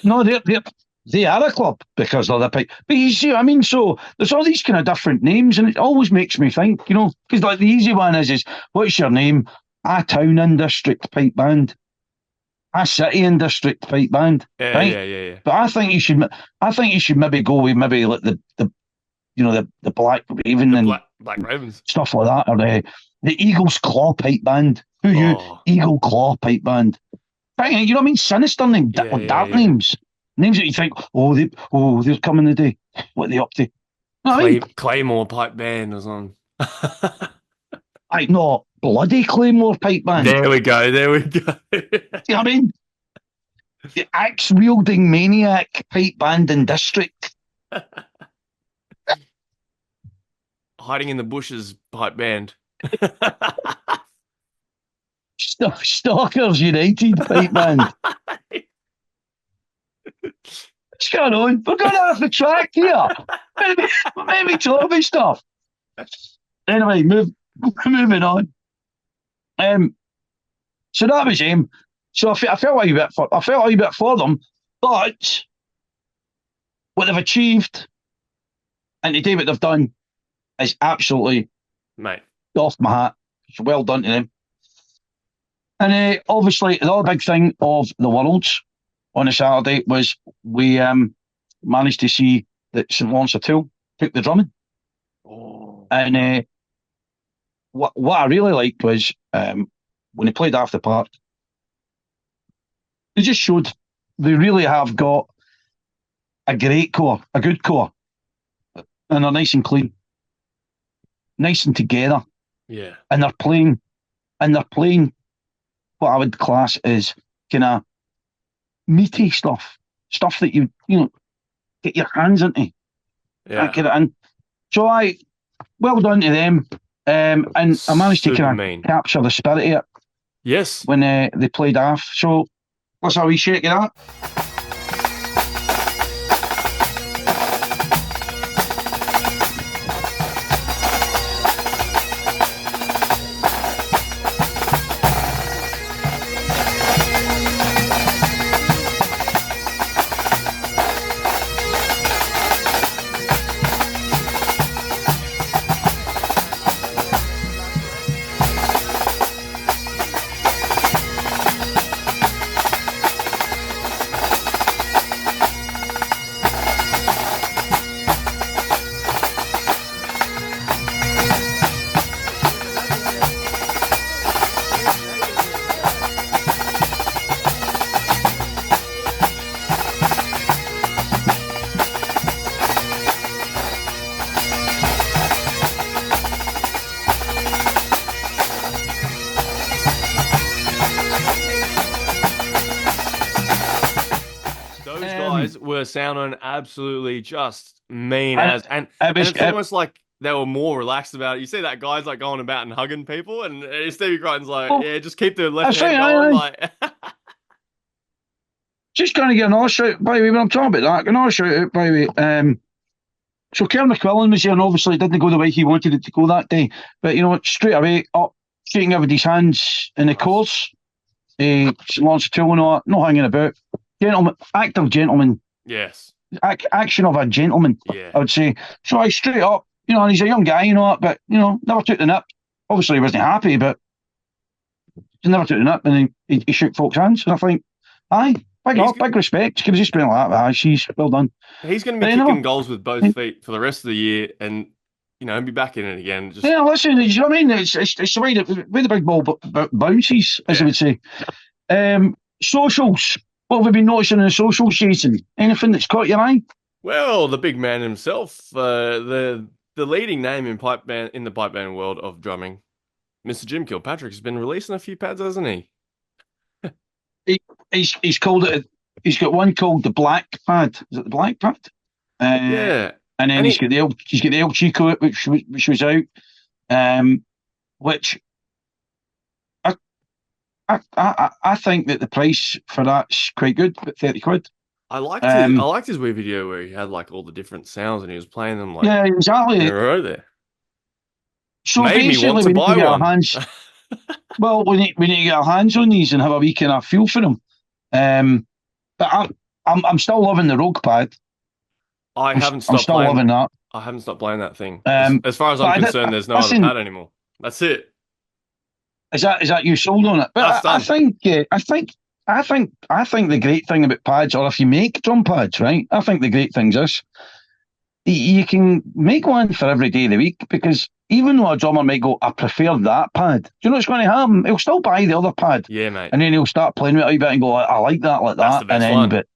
[SPEAKER 2] No, they are a club because they're the pipe. But you see, I mean, so there's all these kind of different names, and it always makes me think, because like the easy one is what's your name? A town and district pipe band, a city and district pipe band,
[SPEAKER 1] Yeah,
[SPEAKER 2] right?
[SPEAKER 1] yeah.
[SPEAKER 2] But I think you should maybe go with maybe like the Black Raven
[SPEAKER 1] The
[SPEAKER 2] and
[SPEAKER 1] Black Ravens.
[SPEAKER 2] stuff like that, or the Eagle's Claw pipe band. Who you? Eagle Claw pipe band. Right, you know what I mean? Sinister names, dark names. Names that you think, they're coming today. What are they up to?
[SPEAKER 1] Claymore pipe band or something.
[SPEAKER 2] No, bloody Claymore pipe band.
[SPEAKER 1] There we go.
[SPEAKER 2] You know what I mean? The axe wielding maniac pipe band in district.
[SPEAKER 1] Hiding in the bushes pipe band.
[SPEAKER 2] Stalkers United pipe band. What's going on? We're going off the track here. Maybe talking stuff. Anyway, moving on. So that was him. So I felt a wee bit for them, but what they've achieved and today what they've done is absolutely off my hat. It's well done to them. And obviously, the other big thing of the Worlds on a Saturday was we managed to see that St Lawrence O'Toole took the drumming. And what I really liked was when they played after park, they just showed they really have got a great core, a good core, and they're nice and clean, nice and together.
[SPEAKER 1] Yeah.
[SPEAKER 2] And they're playing what I would class as kind of meaty stuff that you get your hands into.
[SPEAKER 1] Yeah.
[SPEAKER 2] And so well done to them. And I managed to kind of capture the spirit of it.
[SPEAKER 1] Yes.
[SPEAKER 2] When they played off. So let's have a wee shake of that.
[SPEAKER 1] Were sounding absolutely just mean and it's almost like they were more relaxed about it. You see that guy's like going about and hugging people, and Stevie Crichton's like, just keep the left hand going. Like,
[SPEAKER 2] just going to get another shout, by the way, when I'm talking about that, another shout out, by the way. So Kerr McQuillan was here, and obviously it didn't go the way he wanted it to go that day. But straight away up, shaking everybody's hands in the course. St Lawrence O'Toole, no hanging about. Active gentleman.
[SPEAKER 1] Yes.
[SPEAKER 2] Action of a gentleman, I would say. So I straight up, and he's a young guy, but, never took the nip. Obviously he wasn't happy, but he never took the nip, and he shook folks' hands. And I think, big respect. Gives you something like that. She's well done.
[SPEAKER 1] He's going to be kicking goals with both feet for the rest of the year, and be back in it again.
[SPEAKER 2] Yeah, listen, you know what I mean? It's the way the big ball bounces, as I would say. Socials. What have we been noticing in the socials, Jason? Anything that's caught your eye?
[SPEAKER 1] Well, the big man himself, the leading name in the pipe band world of drumming, Mr. Jim Kilpatrick, has been releasing a few pads, hasn't he?
[SPEAKER 2] He's called it. He's got one called the Black Pad. Is it the Black Pad?
[SPEAKER 1] Yeah.
[SPEAKER 2] And then he's got the El Chico, which was out. which I think that the price for that's quite good, about 30 quid.
[SPEAKER 1] I liked his weird video where he had like all the different sounds and he was playing them like
[SPEAKER 2] Yeah,
[SPEAKER 1] in
[SPEAKER 2] exactly.
[SPEAKER 1] a row there.
[SPEAKER 2] So
[SPEAKER 1] Made me want
[SPEAKER 2] basically,
[SPEAKER 1] to
[SPEAKER 2] we need to
[SPEAKER 1] buy
[SPEAKER 2] get our
[SPEAKER 1] one.
[SPEAKER 2] hands. Well, we need to get our hands on these and have a wee kind of feel for them. But I'm still loving the Rogue Pad.
[SPEAKER 1] I'm
[SPEAKER 2] still loving that.
[SPEAKER 1] I haven't stopped playing that thing.
[SPEAKER 2] Um,
[SPEAKER 1] As far as
[SPEAKER 2] but
[SPEAKER 1] I'm concerned, there's no other
[SPEAKER 2] listen,
[SPEAKER 1] pad anymore. That's it.
[SPEAKER 2] is that you sold on it?
[SPEAKER 1] That's
[SPEAKER 2] But I
[SPEAKER 1] done.
[SPEAKER 2] think the great thing about pads, or if you make drum pads, right? I think the great thing is this: you can make one for every day of the week, because even though a drummer might go, I prefer that pad, do you know what's going to happen? He'll still buy the other pad.
[SPEAKER 1] Yeah, mate.
[SPEAKER 2] And then he'll start playing with it a wee bit and go, I like that, like
[SPEAKER 1] That's
[SPEAKER 2] that.
[SPEAKER 1] the best
[SPEAKER 2] And then,
[SPEAKER 1] one.
[SPEAKER 2] but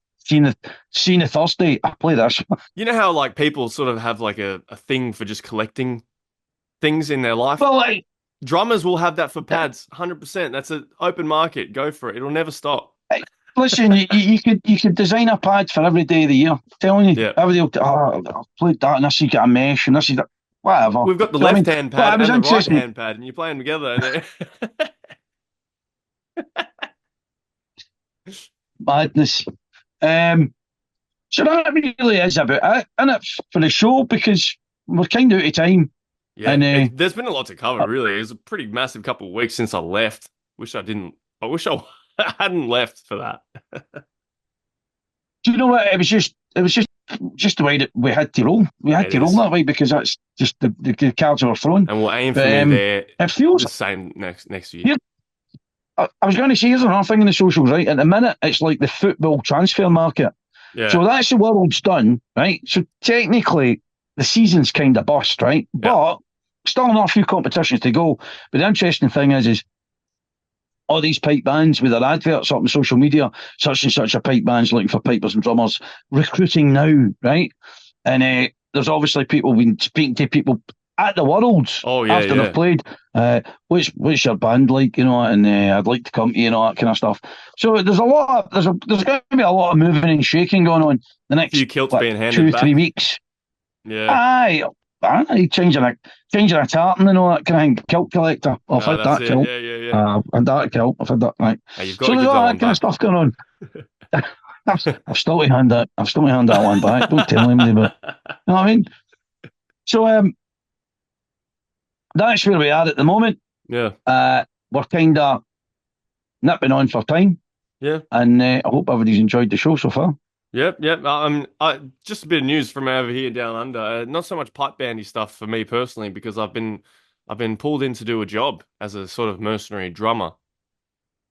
[SPEAKER 2] seeing the Thursday, I play this.
[SPEAKER 1] You know how like people sort of have like a thing for just collecting things in their life?
[SPEAKER 2] Well, like,
[SPEAKER 1] Drummers will have that for pads, 100%. That's an open market. Go for it. It'll never stop.
[SPEAKER 2] listen, you could design a pad for every day of the year. I'm telling you,
[SPEAKER 1] Yeah.
[SPEAKER 2] everybody will, I've played that, and this you get a mesh, and this is whatever.
[SPEAKER 1] We've got the
[SPEAKER 2] Do you know what I mean?
[SPEAKER 1] left-hand
[SPEAKER 2] But
[SPEAKER 1] pad
[SPEAKER 2] it was
[SPEAKER 1] and the
[SPEAKER 2] interesting.
[SPEAKER 1] right-hand pad, and you play them together.
[SPEAKER 2] Madness. So that really is about it, and it's for the show, because we're kind of out of time.
[SPEAKER 1] Yeah,
[SPEAKER 2] And
[SPEAKER 1] there's been a lot to cover, really. It was a pretty massive couple of weeks since I left. I wish I hadn't left for that.
[SPEAKER 2] do you know what? It was just the way that we had to roll. We had
[SPEAKER 1] It
[SPEAKER 2] to roll
[SPEAKER 1] is.
[SPEAKER 2] that way, because that's just the cards were thrown.
[SPEAKER 1] And we'll aim for
[SPEAKER 2] But,
[SPEAKER 1] me there
[SPEAKER 2] It feels.
[SPEAKER 1] the same next year.
[SPEAKER 2] Yeah. I was going to say, here's another thing in the socials, right? At the minute, it's like the football transfer market.
[SPEAKER 1] Yeah.
[SPEAKER 2] So that's the world's done, right? So technically, the season's kind of bust, right?
[SPEAKER 1] Yeah.
[SPEAKER 2] But still not a few competitions to go. But the interesting thing is all these pipe bands with their adverts up on social media, such and such a pipe band's looking for pipers and drummers, recruiting now, right? And there's obviously people been speaking to people at the Worlds after they've played. What's your band like, you know? And I'd like to come to you, and all that kind of stuff. So there's there's going to be a lot of moving and shaking going on the next
[SPEAKER 1] few kilts being handed
[SPEAKER 2] 2-3 weeks.
[SPEAKER 1] Yeah.
[SPEAKER 2] Aye, changing a tartan and all that kind of kilt collector. I've had that kilt.
[SPEAKER 1] Yeah.
[SPEAKER 2] And that kilt. I've had that. Right.
[SPEAKER 1] Hey, you've got
[SPEAKER 2] So
[SPEAKER 1] to
[SPEAKER 2] there's
[SPEAKER 1] give
[SPEAKER 2] all
[SPEAKER 1] that
[SPEAKER 2] that kind
[SPEAKER 1] one
[SPEAKER 2] of stuff going on. I've still to hand that one back. Don't tell anybody, but you know what I mean. So that's where we are at the moment.
[SPEAKER 1] Yeah.
[SPEAKER 2] We're kind of nipping on for time.
[SPEAKER 1] Yeah.
[SPEAKER 2] And I hope everybody's enjoyed the show so far.
[SPEAKER 1] Yep. Just a bit of news from over here down under. Not so much pipe bandy stuff for me personally, because I've been pulled in to do a job as a sort of mercenary drummer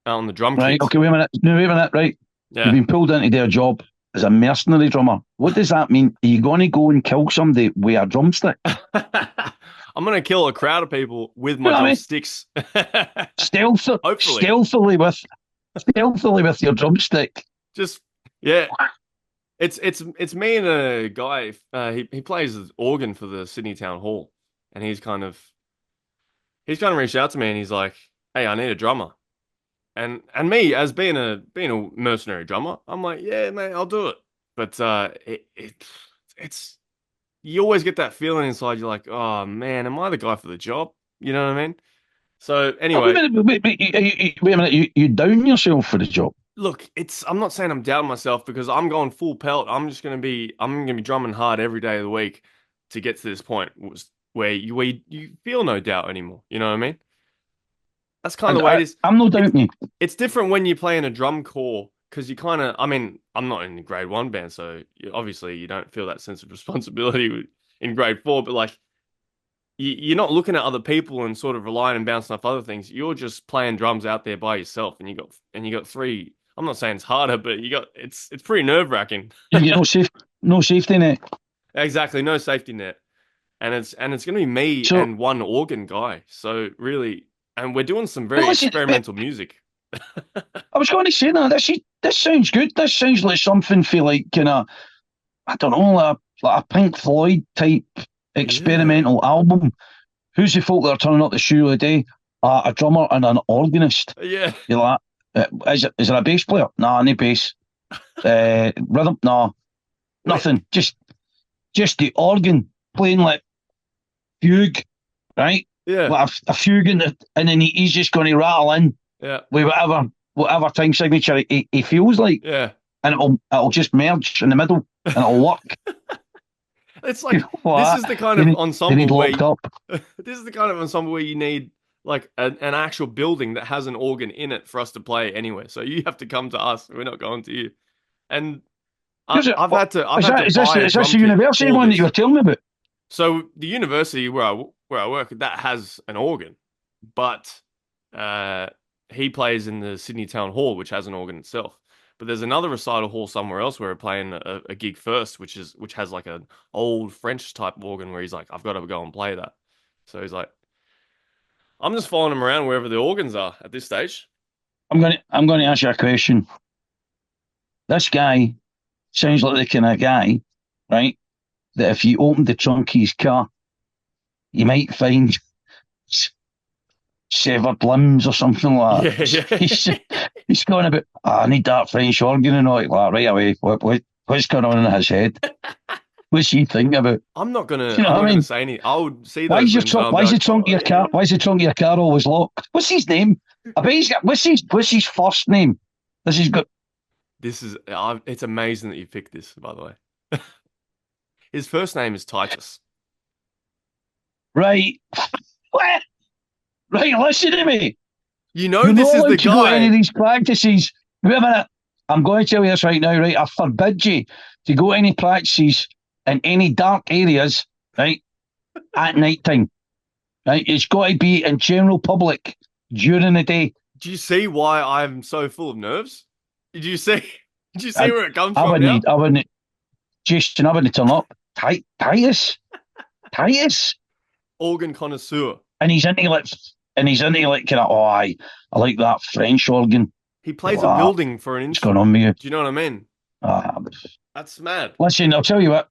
[SPEAKER 1] out on the drum kit.
[SPEAKER 2] Right. Okay. Wait a minute. No, wait a minute. Right.
[SPEAKER 1] Yeah.
[SPEAKER 2] You've been pulled into their job as a mercenary drummer. What does that mean? Are you going to go and kill somebody with a drumstick?
[SPEAKER 1] I'm going to kill a crowd of people with my drumsticks.
[SPEAKER 2] Stealthily with your drumstick.
[SPEAKER 1] Just, yeah. It's me and a guy. He plays the organ for the Sydney Town Hall, and he's kind of reached out to me, and he's like, "Hey, I need a drummer." And me, as being a mercenary drummer, I'm like, "Yeah, mate, I'll do it." But it's you always get that feeling inside. You're like, "Oh man, am I the guy for the job?" You know what I mean? So anyway,
[SPEAKER 2] wait a minute. You down yourself for the job?
[SPEAKER 1] Look, I'm not saying I'm doubting myself, because I'm going full pelt. I'm gonna be drumming hard every day of the week to get to this point where you feel no doubt anymore. You know what I mean? That's kind of the way it is.
[SPEAKER 2] I'm no doubting you.
[SPEAKER 1] It's different when you play in a drum corps, because you kind of, I mean, I'm not in the grade 1 band, so obviously you don't feel that sense of responsibility in grade 4, but like, you're not looking at other people and sort of relying and bouncing off other things. You're just playing drums out there by yourself, and you got 3. I'm not saying it's harder, but it's pretty nerve-wracking.
[SPEAKER 2] You get no safety net.
[SPEAKER 1] Exactly, no safety net. And it's going to be me and one organ guy. So really, and we're doing some very experimental music.
[SPEAKER 2] I was going to say that this sounds good. This sounds like something for like kind of, I don't know, like a Pink Floyd type experimental album. Who's the folk that are turning up the show of the day? A drummer and an organist.
[SPEAKER 1] Yeah.
[SPEAKER 2] You're like, is there a bass player? Nah, no bass. Rhythm? Nah, nothing. Just the organ playing like fugue, right?
[SPEAKER 1] Yeah.
[SPEAKER 2] like a fugue and then he's just going to rattle in
[SPEAKER 1] Yeah.
[SPEAKER 2] with whatever time signature he feels like,
[SPEAKER 1] Yeah.
[SPEAKER 2] and it'll just merge in the middle and it'll work.
[SPEAKER 1] It's
[SPEAKER 2] You
[SPEAKER 1] like
[SPEAKER 2] know
[SPEAKER 1] this
[SPEAKER 2] what?
[SPEAKER 1] is the kind
[SPEAKER 2] They
[SPEAKER 1] of
[SPEAKER 2] need
[SPEAKER 1] ensemble where
[SPEAKER 2] locked up.
[SPEAKER 1] this is the kind of ensemble where you need like an actual building that has an organ in it for us to play anyway. So you have to come to us. We're not going to you. And
[SPEAKER 2] Is it?
[SPEAKER 1] I've had to buy a
[SPEAKER 2] Is this
[SPEAKER 1] drum
[SPEAKER 2] the
[SPEAKER 1] kit
[SPEAKER 2] university
[SPEAKER 1] for
[SPEAKER 2] one that you
[SPEAKER 1] this.
[SPEAKER 2] were telling me about?
[SPEAKER 1] So the university where I work that has an organ, but he plays in the Sydney Town Hall, which has an organ itself. But there's another recital hall somewhere else where we're playing a gig first, which has like an old French type organ where he's like, I've got to go and play that. So he's like, I'm just following him around wherever the organs are at this stage.
[SPEAKER 2] I'm going to ask you a question. This guy sounds like the kind of guy, right? That if you opened the trunk of his car, you might find severed limbs or something like
[SPEAKER 1] Yeah,
[SPEAKER 2] that.
[SPEAKER 1] yeah.
[SPEAKER 2] He's going about, I need that French organ and all like that right away. What's going on in his head? What's he thinking about?
[SPEAKER 1] I'm not gonna
[SPEAKER 2] You know
[SPEAKER 1] I'm
[SPEAKER 2] what
[SPEAKER 1] not
[SPEAKER 2] I
[SPEAKER 1] gonna
[SPEAKER 2] mean?
[SPEAKER 1] say anything. I would see
[SPEAKER 2] Why
[SPEAKER 1] those
[SPEAKER 2] is your
[SPEAKER 1] limbs and
[SPEAKER 2] trunk?
[SPEAKER 1] I'll be
[SPEAKER 2] Why is the
[SPEAKER 1] like,
[SPEAKER 2] trunk of
[SPEAKER 1] oh
[SPEAKER 2] your car?
[SPEAKER 1] yeah.
[SPEAKER 2] Why is the trunk of your car always locked? What's his name? I bet he's got. What's his first name? This has got.
[SPEAKER 1] This is it's amazing that you picked this, by the way. His first name is Titus.
[SPEAKER 2] Right. What? Right, listen to me.
[SPEAKER 1] You know
[SPEAKER 2] You're
[SPEAKER 1] this
[SPEAKER 2] not
[SPEAKER 1] is the
[SPEAKER 2] allowed to go to any
[SPEAKER 1] guy.
[SPEAKER 2] of these practices. Wait a minute. I'm going to tell you this right now, right? I forbid you to go to any practices in any dark areas, right, at night time. Right? It's got to be in general public during the day.
[SPEAKER 1] Do you see why I'm so full of nerves? Did you see? Did you see
[SPEAKER 2] I,
[SPEAKER 1] where it comes
[SPEAKER 2] I
[SPEAKER 1] from now?
[SPEAKER 2] wouldn't, Jason, I wouldn't turn up. Titus.
[SPEAKER 1] Organ connoisseur.
[SPEAKER 2] And he's into like kind of, oh, I like that French organ.
[SPEAKER 1] He plays a
[SPEAKER 2] Wow.
[SPEAKER 1] building for an
[SPEAKER 2] What's going on
[SPEAKER 1] instrument.
[SPEAKER 2] with you?
[SPEAKER 1] Do you know what I mean?
[SPEAKER 2] Uh,
[SPEAKER 1] That's mad.
[SPEAKER 2] listen, I'll tell you what.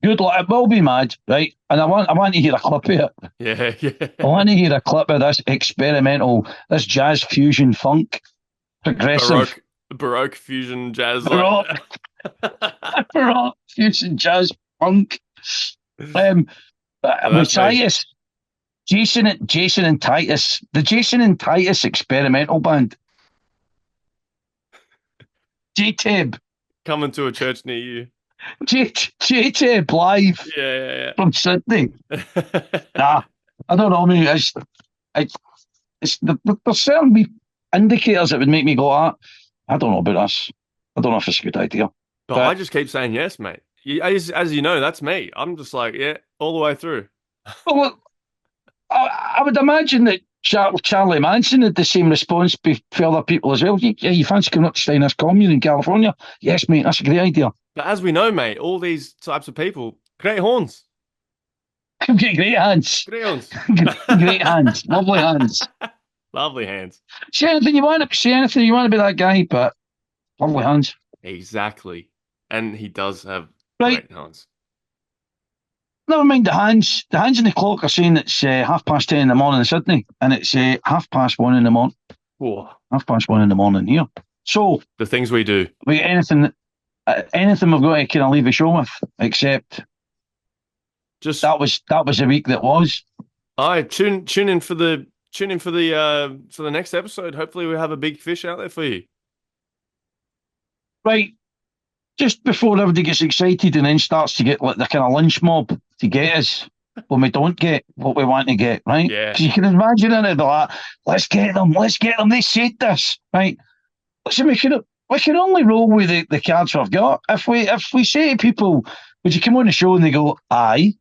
[SPEAKER 2] Good luck. It will be mad, right? And I want to hear a clip of it.
[SPEAKER 1] Yeah, yeah.
[SPEAKER 2] I want to hear a clip of this this jazz fusion funk, progressive,
[SPEAKER 1] Baroque fusion jazz.
[SPEAKER 2] baroque, baroque fusion jazz funk. With Titus, Jason and Titus, the Jason and Titus experimental band. J-Teb.
[SPEAKER 1] Coming to a church near you.
[SPEAKER 2] J-Teb live
[SPEAKER 1] Yeah,
[SPEAKER 2] from Sydney.
[SPEAKER 1] yeah.
[SPEAKER 2] Nah, I don't know. I mean, there's certain indicators that would make me go, I don't know about this. I don't know if it's a good idea.
[SPEAKER 1] But I just keep saying yes, mate. As you know, that's me. I'm just like, yeah, all the way through.
[SPEAKER 2] Well, I would imagine that Charlie Manson had the same response for other people as well. Yeah, you fancy coming up to Steiner's Commune in California? Yes, mate, that's a great idea.
[SPEAKER 1] But as we know, mate, all these types of people, great horns.
[SPEAKER 2] Great hands.
[SPEAKER 1] Great horns.
[SPEAKER 2] Great hands. Lovely hands.
[SPEAKER 1] Lovely hands.
[SPEAKER 2] Say anything you want to be that guy, but lovely hands.
[SPEAKER 1] Exactly. And he does have
[SPEAKER 2] Right.
[SPEAKER 1] great hands.
[SPEAKER 2] Never mind the hands. The hands in the clock are saying it's 10:30 in the morning in Sydney, and it's 1:30 in the morning.
[SPEAKER 1] Whoa.
[SPEAKER 2] 1:30 in the morning here. So,
[SPEAKER 1] The things we do.
[SPEAKER 2] we got anything we've got to kind of leave the show with, except
[SPEAKER 1] Just
[SPEAKER 2] that was the week that was.
[SPEAKER 1] I tune in for the next episode. Hopefully we have a big fish out there for you.
[SPEAKER 2] Right. Just before everybody gets excited and then starts to get like the kind of lynch mob to get us when we don't get what we want to get, right?
[SPEAKER 1] Yeah.
[SPEAKER 2] Because you can imagine it, they're like, let's get them, they said this, right? Listen, we can only roll with the cards we've got. If we say to people, would you come on the show, and they go, aye,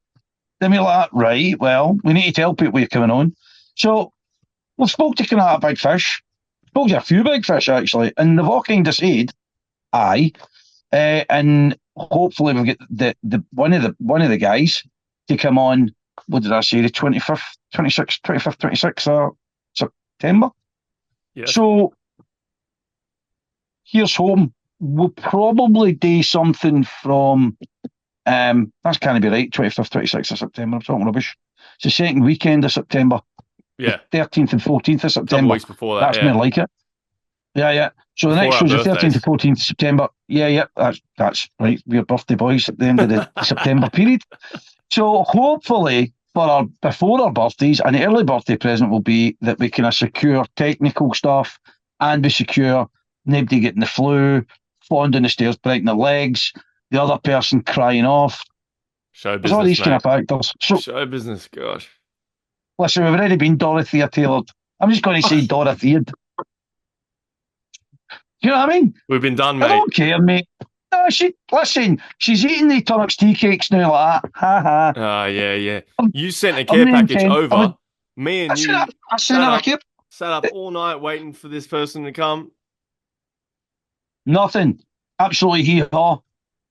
[SPEAKER 2] then we're like, right, well, we need to tell people you're coming on. So we've spoke to kind of a big fish, spoke to a few big fish actually, and they've all kind of said, aye. And hopefully we'll get the one of the guys to come on. What did I say? The 25th, 26th of September.
[SPEAKER 1] Yeah.
[SPEAKER 2] So here's home. We'll probably do something from that's can't be right. 25th, 26th of September. I'm talking rubbish. It's the second weekend of September.
[SPEAKER 1] Yeah.
[SPEAKER 2] 13th and 14th of September.
[SPEAKER 1] Couple weeks before that.
[SPEAKER 2] That's me like it. Yeah. So the
[SPEAKER 1] Before
[SPEAKER 2] next
[SPEAKER 1] our
[SPEAKER 2] show's the
[SPEAKER 1] birthdays.
[SPEAKER 2] 13th to 14th September. Yeah, that's right. We're birthday boys at the end of the September period. So hopefully before our birthdays, an early birthday present will be that we can secure technical stuff and we secure nobody getting the flu, falling down the stairs, breaking their legs, the other person crying off.
[SPEAKER 1] Show
[SPEAKER 2] There's all
[SPEAKER 1] business,
[SPEAKER 2] these kind
[SPEAKER 1] mate.
[SPEAKER 2] of factors. So,
[SPEAKER 1] Show business, gosh.
[SPEAKER 2] listen, we've already been Dorothea tailored. I'm just going to say Dorothea. You know what I mean?
[SPEAKER 1] We've been done,
[SPEAKER 2] I
[SPEAKER 1] mate.
[SPEAKER 2] don't care, mate. No, she's eating the Turks tea cakes now like that. Ha ha.
[SPEAKER 1] Yeah. You sent a
[SPEAKER 2] I'm
[SPEAKER 1] care
[SPEAKER 2] the
[SPEAKER 1] package
[SPEAKER 2] intent.
[SPEAKER 1] over. Me and you
[SPEAKER 2] I said I care.
[SPEAKER 1] sat up all night waiting for this person to come.
[SPEAKER 2] Nothing. Absolutely hee-haw.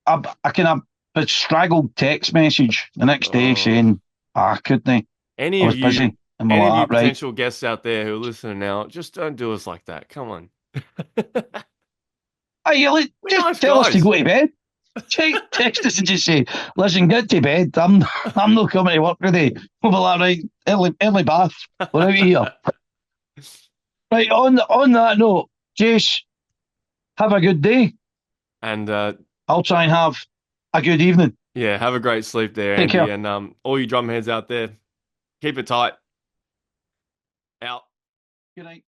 [SPEAKER 2] I kind of a straggled text message the next day saying, I couldn't.
[SPEAKER 1] Any
[SPEAKER 2] I
[SPEAKER 1] of
[SPEAKER 2] was
[SPEAKER 1] you,
[SPEAKER 2] busy. And
[SPEAKER 1] any
[SPEAKER 2] we're
[SPEAKER 1] of you
[SPEAKER 2] like, right.
[SPEAKER 1] potential guests out there who are listening now, just don't do us like that. Come on.
[SPEAKER 2] Hey, just
[SPEAKER 1] nice
[SPEAKER 2] tell us to
[SPEAKER 1] guys.
[SPEAKER 2] go to bed. Text us and just say, listen, get to bed. I'm not coming to work today. We'll be like, right, early bath. We're out of here. Right, on that note, Jace, have a good day.
[SPEAKER 1] And
[SPEAKER 2] I'll try and have a good evening.
[SPEAKER 1] yeah, have a great sleep there,
[SPEAKER 2] Take
[SPEAKER 1] Andy.
[SPEAKER 2] care.
[SPEAKER 1] And all you drumheads out there, keep it tight. Out.
[SPEAKER 2] Good night.